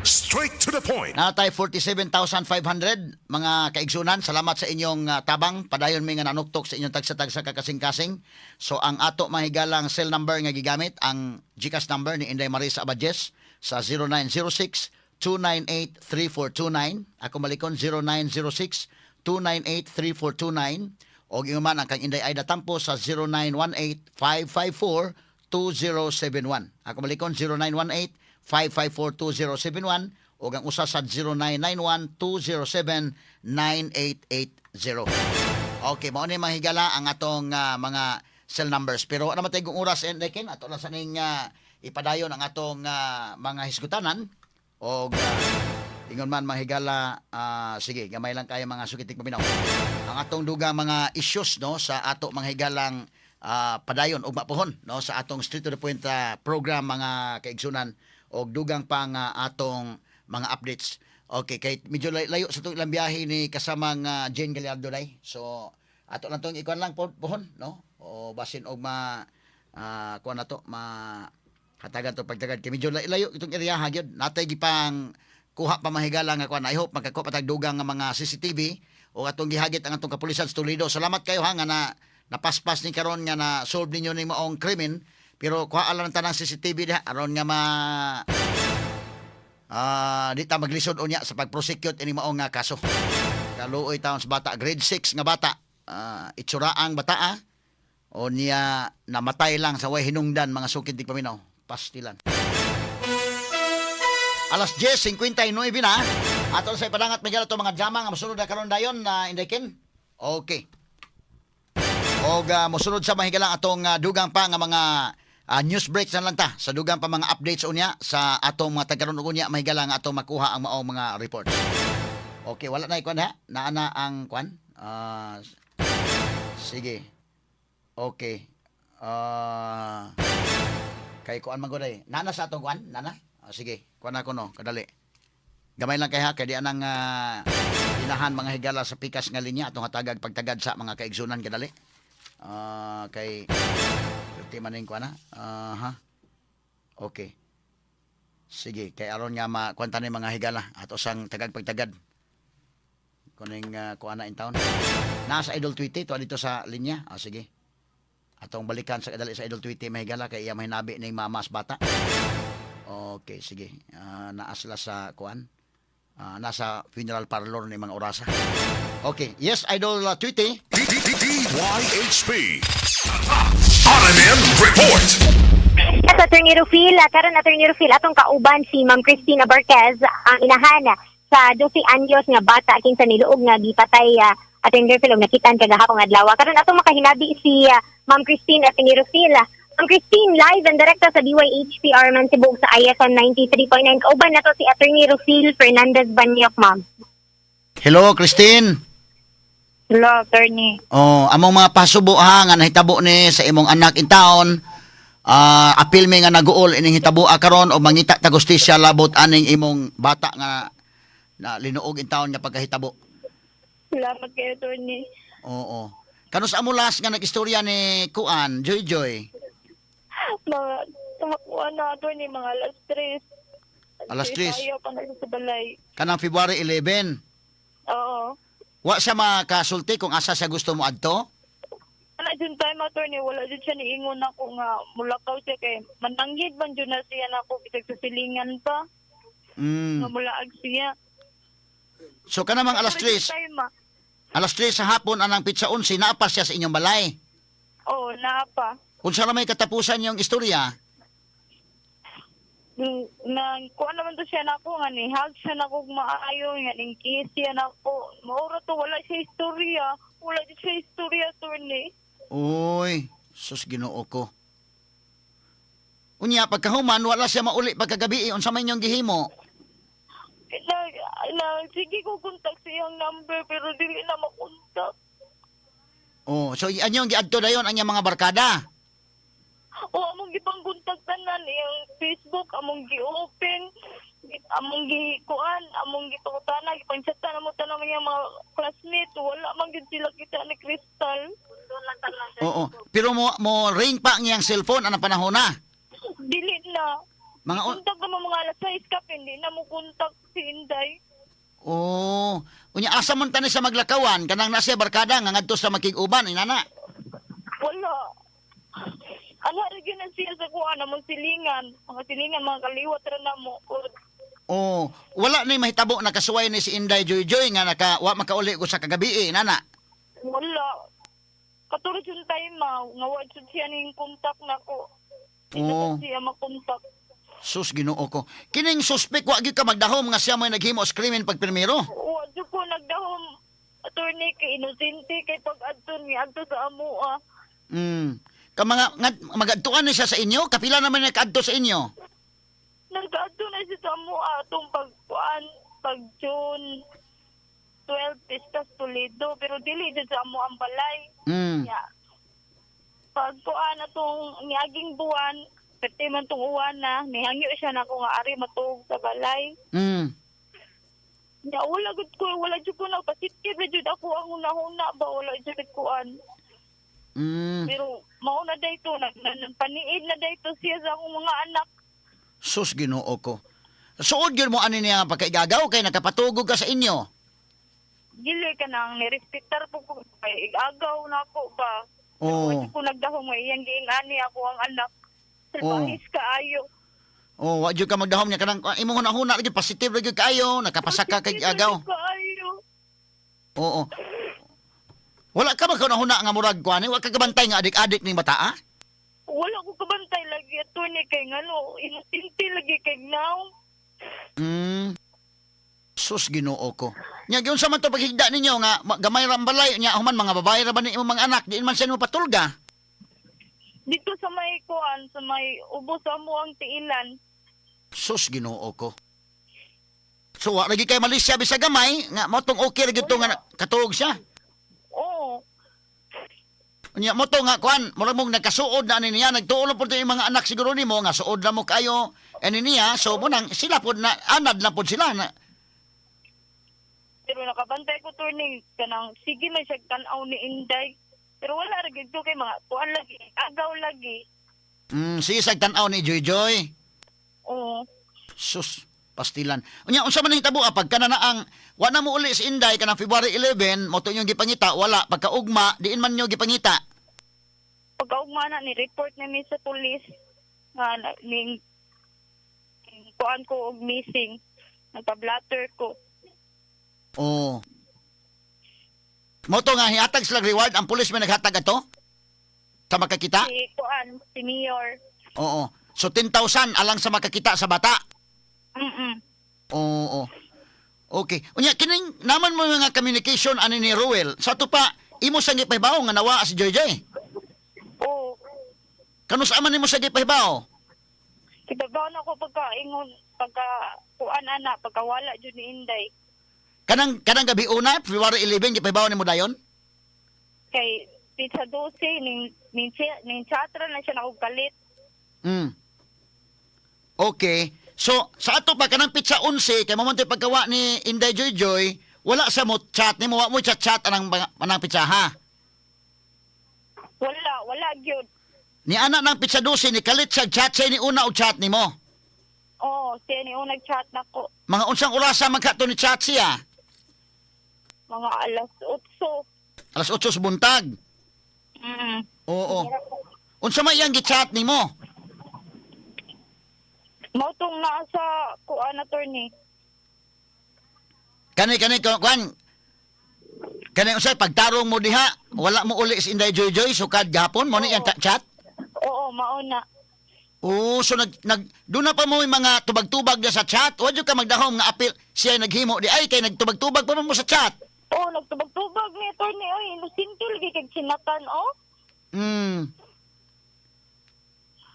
Straight to the point. Natay 47,500 mga kaigsunan. Salamat sa inyong tabang. Padayon mi nga nanuktok sa inyong tagsa-tagsa kakasing-kasing. So ang ato mahigalang cell number nga gigamit ang GCash number ni Inday Marisa Abadjes sa 0906-298-3429. Ako malikon 0906-298-3429. O man ang kang Inday Aida Tampo sa 0918-554-2071. Ako malikon 0918-554-2071 o ang usa sa 0991-207-9880. Okay, mao ni mahigala ang atong mga cell numbers. Pero ano matay kong oras and ken ato na sa ning ipadayon ang atong mga hisgutanan o ingon man mahigala sige, gamay lang kaya mga sukitig paminaw. Ang atong dugang mga issues no sa ato mga higalang padayon ug mapuhon no sa atong Straight to the Point program mga kaigsunan og dugang pang atong mga updates. Okay, kay medyo layo sa itong ilang biyahe ni kasamang Jane Gallardo day. So ato lang tong ikuan lang pohon no. O basin og kuan nato hatagan to pagtagad kay medyo layo itong area ha gyud. Natay gipang kuha pa mahigala nga kuan. I hope magkakuha patag dugang nga mga CCTV o atong gihagit ang atong kapulisan sa Toledo. Salamat kayo ha nga napaspas ni karon nga na solve ninyo ning maong krimen. Pero kuha lang tanang CCTV diha aron nga di ta maglisod unya sa pag-prosecute ini maong nga kaso. Kaluoy taon sa bata, grade 6 nga bata, itsuraang bata o niya namatay lang sa way hinungdan mga sukid di paminaw, pastilan. Alas 10:59 na. Ato sa ipadangat migala to mga drama nga mosunod na karon dayon na Indekin. Okay. Og mosunod sa mahigalang atong dugang pa nga mga news breaks na lang ta sa dugang pa mga updates unya sa atong mga tagaron unya mahigala nga atong makuha ang maong mga reports. Okay, wala na ikuan ha. Naana ang kuan. Sige. Okay. Kay kuan man goday. Nana sa atong kuan, nana. Sige, kuan ako no, kadali. Gamay lang kay ha kay di anang inahan mga higala sa pikas nga linya atong hatagag pagtagad sa mga kaigsunan kadali. Kay ti maning kuan ha. Okay. Sige, kay aron nga makuanta ni mga higala ato sang tagag pagtagad. Kuning kuan na in town. Nasa Idol Tweety to dito sa linya. Sige. Atong balikan sa kadali sa Idol Tweety mahigala kay iya mahinabi ning mamas bata. Okay, sige. Naa sila sa kuan. Nasa funeral parlor ni mga orasa. Okay, yes, Idol Tweety. DYHP. RMN Report. Yes, Attorney Rufil, karon Attorney Rufil, atong kauban si Ma'am Cristina Barquez, ang inahan sa 12 anyos nga bata kinsa niluog nga gipatay Attorney Rufil og nakitaan kagahapon adlaw. Karon atong makahinabi si Ma'am Christine Attorney Rufil. Ma'am Christine, live and direct sa DYHP Arman Tibog sa ISM 93.9. Kauban na to si Attorney Rufil Fernandez Banyok, ma'am. Hello, Christine. Hello, Attorney. Oh, among mga pasubo ha nga nahitabo ni sa imong anak in town. Apil mi nga naguol ining hitabo karon o mangita ta gustisya labot aning imong bata nga na linuog in town nga pagkahitabo. Salamat kayo, Attorney. Oo. Kano sa amulas nga nagistorya ni Kuan, Joy Joy? Mga tumakuha na, Attorney, mga alas 3. Alas 3? Ayaw pa na sa balay. Kanang February 11. Oo. Wa siya makasulti kung asa siya gusto mo adto? Wala dyan time, Attorney, wala dyan siya niingon ako nga mulakaw siya kay mananggid man dyan na siya na ako kitag sa silingan pa. Nga mulaag siya. So kanamang alas 3. Alas 3 sa hapon anang pitsa 11 naapa siya sa inyong balay. Oo, naapa. Unsa na may katapusan yung istorya? Kuha naman to siya na ako nga ni hug siya na ako maayo nga ning kiss siya na ako. Mauro to wala siya istorya. Wala siya istorya, Attorney. Uy, sus Ginoo ko. Unya pagkahuman wala siya mauli pagkagabi unsa may inyong gihimo? Sige ko kontak siyang number pero dili na makontak. Oh, so anyong giadto dayon ang iyang mga barkada. O among gipang kontaktanan yung Facebook, among gi-open, among gikuan, among gitutana, gipang-chatan mo tanang yung mga classmates, wala man gid sila kita ni Crystal. Oo. Pero mo ring pa ang iyang cellphone anang panahon na. Dili na. Mga Kontak na mga alas 6 ka, hindi na mo kontak si Inday. Oh, unya asa man tani sa maglakawan kanang nasa barkada nga ngadto sa makig-uban inana. Wala. Ano rin na siya sa kuha na mong silingan. Mga silingan, mga kaliwat rin na mo. Oh, wala ni mahitabo nakasuway ni si Inday Joy Joy nga wa makauli ko sa kagabi nana. Wala. Katulad yung time nga wala siya ning kontak na ko. Oh. Hindi siya makontak. Sus Ginoo ko. Kining suspect wa gyud ka magdahom nga siya may naghimo sa krimen pag primero. Wala ko nagdahom. Attorney kay inosente kay pag-adto ni adto sa amoa. Ka mga magadtuan ni siya sa inyo, kapila naman na kaadto sa inyo. Nag-adto na siya sa amoa atong pag June 12 Pistas Toledo pero dili dyan sa amo ang balay. Yeah. Pag kuan atong niaging buwan, pwede man tong uwan na, nihangyo siya na ko nga ari matug sa balay. Ya, wala gud ko na positive na jud ako ang una-una ba wala jud kuan. Pero mauna dayto paniid na dayto siya sa akong mga anak. Sus Ginoo ko. Suod gyud mo ani niya pagkaigagaw kay nakapatugog ka sa inyo. Dili ka nang nirespektar po ko kay igagaw na ako ba. Oh. Wala ko nagdahong may iyang giingani ako ang anak. Salbahis kaayo. Oh, wa gyud ka magdahom niya kanang imong hunahuna gyud positive gyud kaayo, nakapasaka kay agaw. Kaayo. Oo. Wala ka ba hunahuna nga murag kuani, wa ka kabantay nga adik-adik ning bata ah? Wala ko kabantay lagi attorney kay ngano, inusinti lagi kay now. Sus Ginoo ko. Nya gyud sa man to paghigda ninyo nga gamay ra ang balay nya human mga babae ra ba ni imong mga anak, diin man sa inyo patulga. Dito sa may kuan, sa may ubos sa mo ang tiilan. Sus Ginoo ko. So wa lagi kay malis siya bisag gamay nga mo tong okay ra gyud to nga katuog siya. Oo. Unya mo to nga kuan, murag mong nagkasuod na ani niya, nagtuon po yung mga anak siguro nimo nga suod na mo kayo ani niya, so mo nang sila pod na anad na pod sila na. Pero nakabantay ko turning kanang sige man siya tan-aw ni Inday. Pero wala ra gyud ko kay mga kuan lagi, agaw lagi. Si isag tan-aw ni Joy Joy. Oo. Sus, pastilan. Unya unsa man hitabo pagka na ang wa na mo uli si Inday kanang February 11, mo to yung gipangita, wala pagkaugma diin man nyo gipangita. Pagkaugma na ni report na mi sa pulis nga ning kuan ko og missing. Nagpa-blatter ko. Oh. Mo to nga hihatag sila reward ang pulis may naghatag ato? Sa makakita? Si kuan, si Mayor. Oo. So 10,000 alang sa makakita sa bata. Oo. Okay. Unya kining naman mo nga communication ani ni Ruel. Sa to pa imo sa gipahibaw nga nawa si Joy Joy. Oo. Kanus man nimo sa gipahibaw? Kibabaw na ko pagkaingon, kuan ana, pagkawala jud ni Inday. Kanang gabi una, February 11 gipahibaw nimo dayon? Kay pizza 12 ning chatra na siya nakugkalit. Okay. So, sa ato pa kanang pizza 11 kay mamontoy pagkawa ni Inday Joy Joy, wala sa mo chat nimo, wa mo chat anang pizza ha. Wala gyud. Ni ana ng pizza 12 ni kalit sa chat say ni una og chat nimo. Oo, siya ni unang chat na ko. Mga unsang orasa man kadto ni chat siya? Mga alas 8. Alas 8 sa buntag. Oo. Unsa may iyang gi-chat nimo? Mautong nasa kuan attorney. Kani kuan. Kani unsay pagtarong mo diha, wala mo uli si Inday Joy Joy sukad gahapon mo ni iyang chat? Oo, mauna. Oo, so doon na pa mo yung mga tubag-tubag na sa chat. Huwag ka magdahom nga apil siya naghimo di ay kay nagtubag-tubag pa mo sa chat. Oo, nagtubag-tubag ni attorney. Oy, inusintil kay kag sinatan, oh.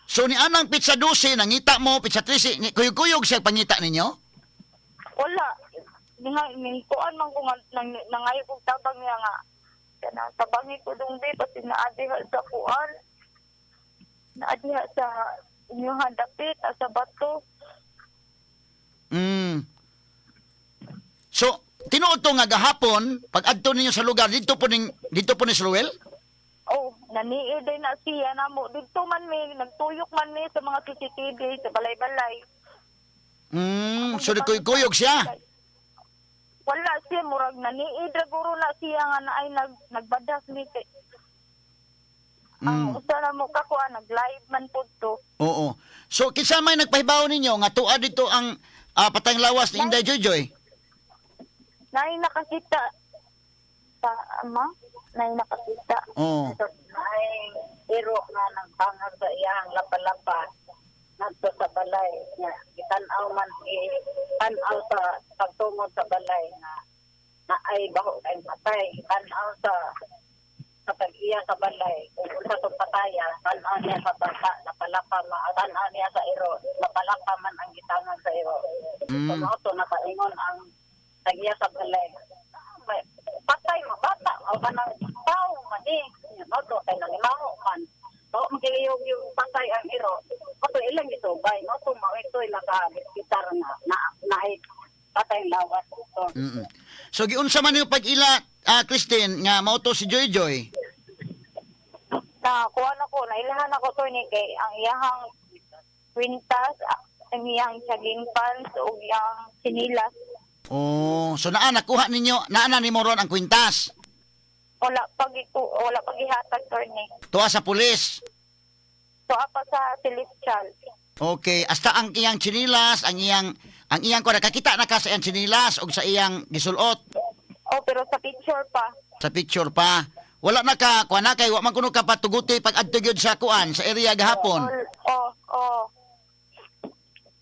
So ni anang pizza 12 nangita mo pizza 13 kuyog-kuyog siya pangita ninyo? Wala. Kuan man ko nga nangayo kong tabang niya nga. Kana tabangi ko dong be pati naadiha sa kuan. Naadiha sa inyong dapit sa bato. So tinuod to nga gahapon pag adto ninyo sa lugar dito po ni Sruel? Oh, naniid din na siya na mo. Dito man may nagtuyok man may sa mga CCTV sa balay-balay. So di kuyog siya. Wala siya murag naniid ra guro na siya nga na ay nagbadas nite. Ang usa na mo kakuan nag-live man pud to. Oo. So kinsa may nagpahibaw ninyo nga tuwa dito ang patayng lawas ni Inday Joyjoy? Nay nakakita sa ama, nay nakakita. Oo. Ay, iro nga nagpangar sa iyang lapalapa nagto sa balay niya. Itanaw man tanaw sa pagtungod sa balay na ay baho kay matay. Tanaw sa pag-iya sa balay. Kung sa itong pataya, tanaw niya sa bata, napalapa, tanaw niya sa iro. Napalapa man ang gitangan sa iro. Ito nakaingon ang tag-iya sa balay. Patay mo, bata. O ka ng tao, mani. Ito, kay nalimaho man. So, magkiliyog yung patay ang iro. Ito, ilang ito, bay. Ito, ito'y nakabitar na patay lawas. So giunsa man yung pag-ila, Christine, nga mauto si Joyjoy? Na kuan ako, nailahan ako to ni kay ang iyahang kwintas, ang iyang saging pants o iyang sinilas. Oh, so nakuha ninyo, nimo ron ang kwintas. Wala pagihatag to ni. Tuwa sa pulis. So apa sa Celestial. Okay, hasta ang iyang chinilas, ang iyang ko nakakita na ka sa iyang chinilas o sa iyang gisulot. Oh, pero sa picture pa. Sa picture pa. Wala na ka, kuha na kay, wa man kuno ka patuguti pag adto gyud sa kuan, sa area gahapon.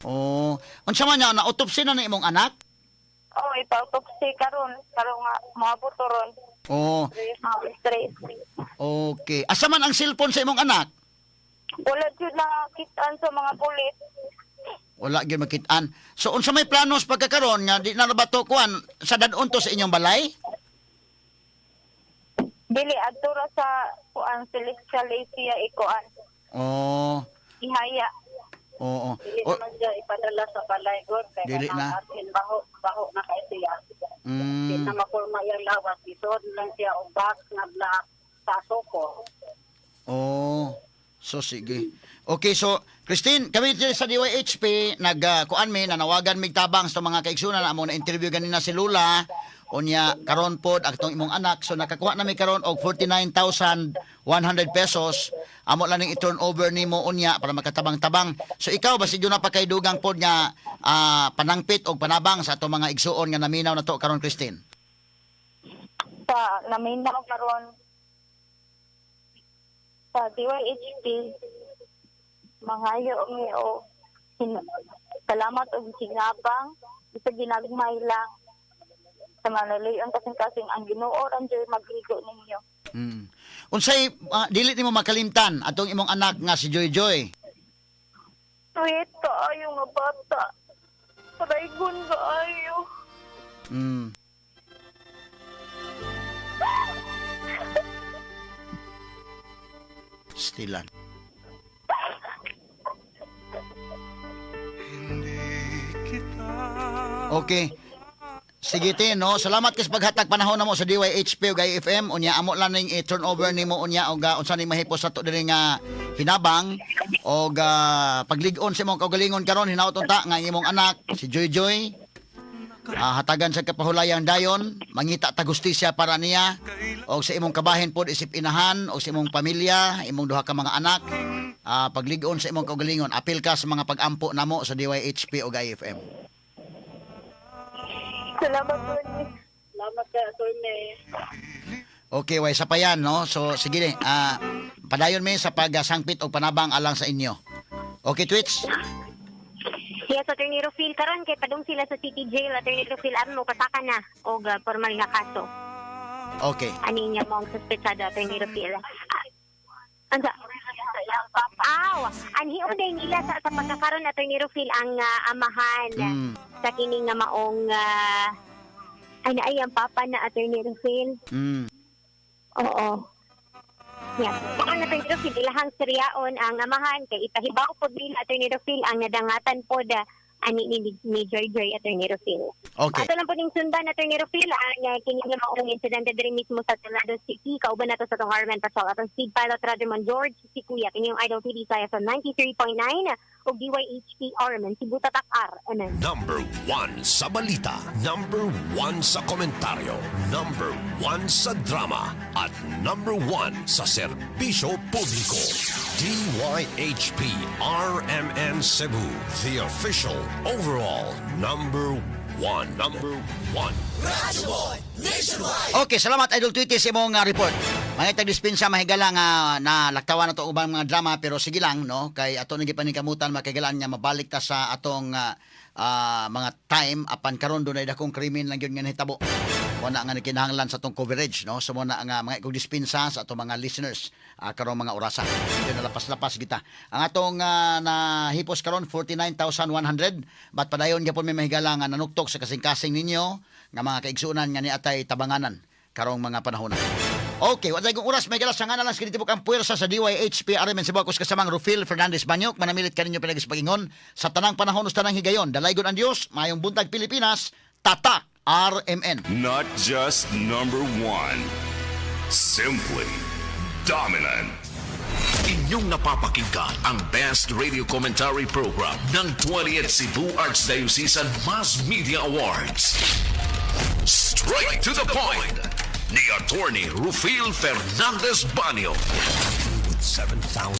Oh. Unsa man na autopsy na imong anak? Oh, ipa-autopsy karon nga maabot to ron. Oh. Stress. Okay. Asa man ang cellphone sa imong anak? Wala jud nakitaan sa mga pulis. Wala gyud makitaan. So unsa may planos pagkakaron nga di na ba to kuan sa dadon to sa inyong balay? Dili adto ra sa kuan Celestial Asia ikuan. Oh. Ihaya. Oo. Dili naman siya ipadala sa balay god kay Dili na. baho na kay siya. Di na maporma yung lawas. Isod lang siya o box na black sa soko. Oh. So sige. Okay, so Christine, kami dito sa DYHP kuan mi nanawagan mig tabang sa mga kaigsunan na amo na interview ganina si Lula. Unya karon pod atong imong anak, so nakakuha na mi karon og 49,100 pesos. Amo lang ning i-turn over nimo unya para makatabang-tabang. So ikaw basig na pa kay dugang pod nga panangpit og panabang sa atong mga igsuon nga naminaw na to karon, Christine. Sa naminaw karon sa DYHP mangayo mi o salamat og sinabang isa ginagmay lang sa manalian kasing ang Ginoo ran jud magligo ninyo. Unsay dili nimo makalimtan atong imong anak nga si Joyjoy? Sweet kaayo nga bata. Paraygon kaayo. Stilan. Okay. Sige tin, no. Salamat kay paghatag panahon namo sa DYHP ug IFM. Unya amo lang ning i-turnover nimo unya og unsa ning mahipos sa to diri nga hinabang og paglig-on sa imong kaugalingon karon hinaut unta nga imong anak si Joyjoy. Hatagan sa kapahulayan dayon, mangita ta gustisya para niya og sa imong kabahin pod isip inahan og sa imong pamilya, imong duha ka mga anak. Paglig-on sa imong kaugalingon, apil ka sa mga pag-ampo namo sa DYHP ug IFM. Salamat po. Salamat kay attorney. Okay, way sa pa yan, no? So, sige ni. Padayon mi sa pagsangpit o panabang alang sa inyo. Okay, Twitch? Yes, Attorney Rufil, karon kay padung sila sa City Jail. Attorney Rufil, mo pasaka na o formal nga kaso. Okay. Ani niya mong suspetsado, Attorney Rufil. Anda? ang papa. Aw, anhiun day nila sa pagkakaroon Attorney Rufil ang amahan sa kining nga maong ay ang papa na Attorney Rufil. Oo. Yeah. Ang Attorney Rufil, ilahang seryaon ang amahan kay ipahibaw po din Attorney Rufil ang nadangatan po ani ni Joy Attorney Rufil. Okay. Ato lang po ning sundan Attorney Rufil ang kini nga maong insidente diri mismo sa Tolado City kauban nato sa tong Harman Patrol atong Speed Pilot Radyoman George si Kuya kini yung Idol TV sa 93.9 ug DYHP Arman si Butatak R. Number 1 sa balita, number 1 sa komentaryo, number 1 sa drama, at number 1 sa serbisyo publiko. DYHP RMN Cebu, the official overall number 1. Number 1. Okay, salamat Idol Tweety sa imong report. Mga tagdispensa mahigala nga na laktawan na to ubang mga drama pero sige lang no kay ato nang gipaningkamutan makigalaan nga mabalik ta sa atong mga time apan karon dunay dakong krimen lang gyud nga nahitabo. Wala nga kinahanglan sa atong coverage no so muna nga mga ikog dispensa sa atong mga listeners karong mga orasa. Dito na lapas-lapas kita. Ang atong nahipos karon 49,100 but padayon gyapon may mahigala nga nanuktok sa kasing-kasing ninyo nga mga kaigsunan nga ni atay tabanganan karong mga panahon. Okay, wala kong oras may galas nga na lang sa kinitibok ang puwersa sa DYHP RMN Cebu ako kasamang Rufil Fernandez Banyok manamilit kaninyo pinagis-pagingon sa tanang panahon sa tanang higayon. Dalaygon ang Dios, mayong buntag Pilipinas, Tata RMN. Not just number 1. Simply dominant. Inyong napapakinggan ang best radio commentary program ng 20th Cebu Archdiocesan Mass Media Awards. Straight to the point ni Attorney Rufil Fernandez Banyo. 7,000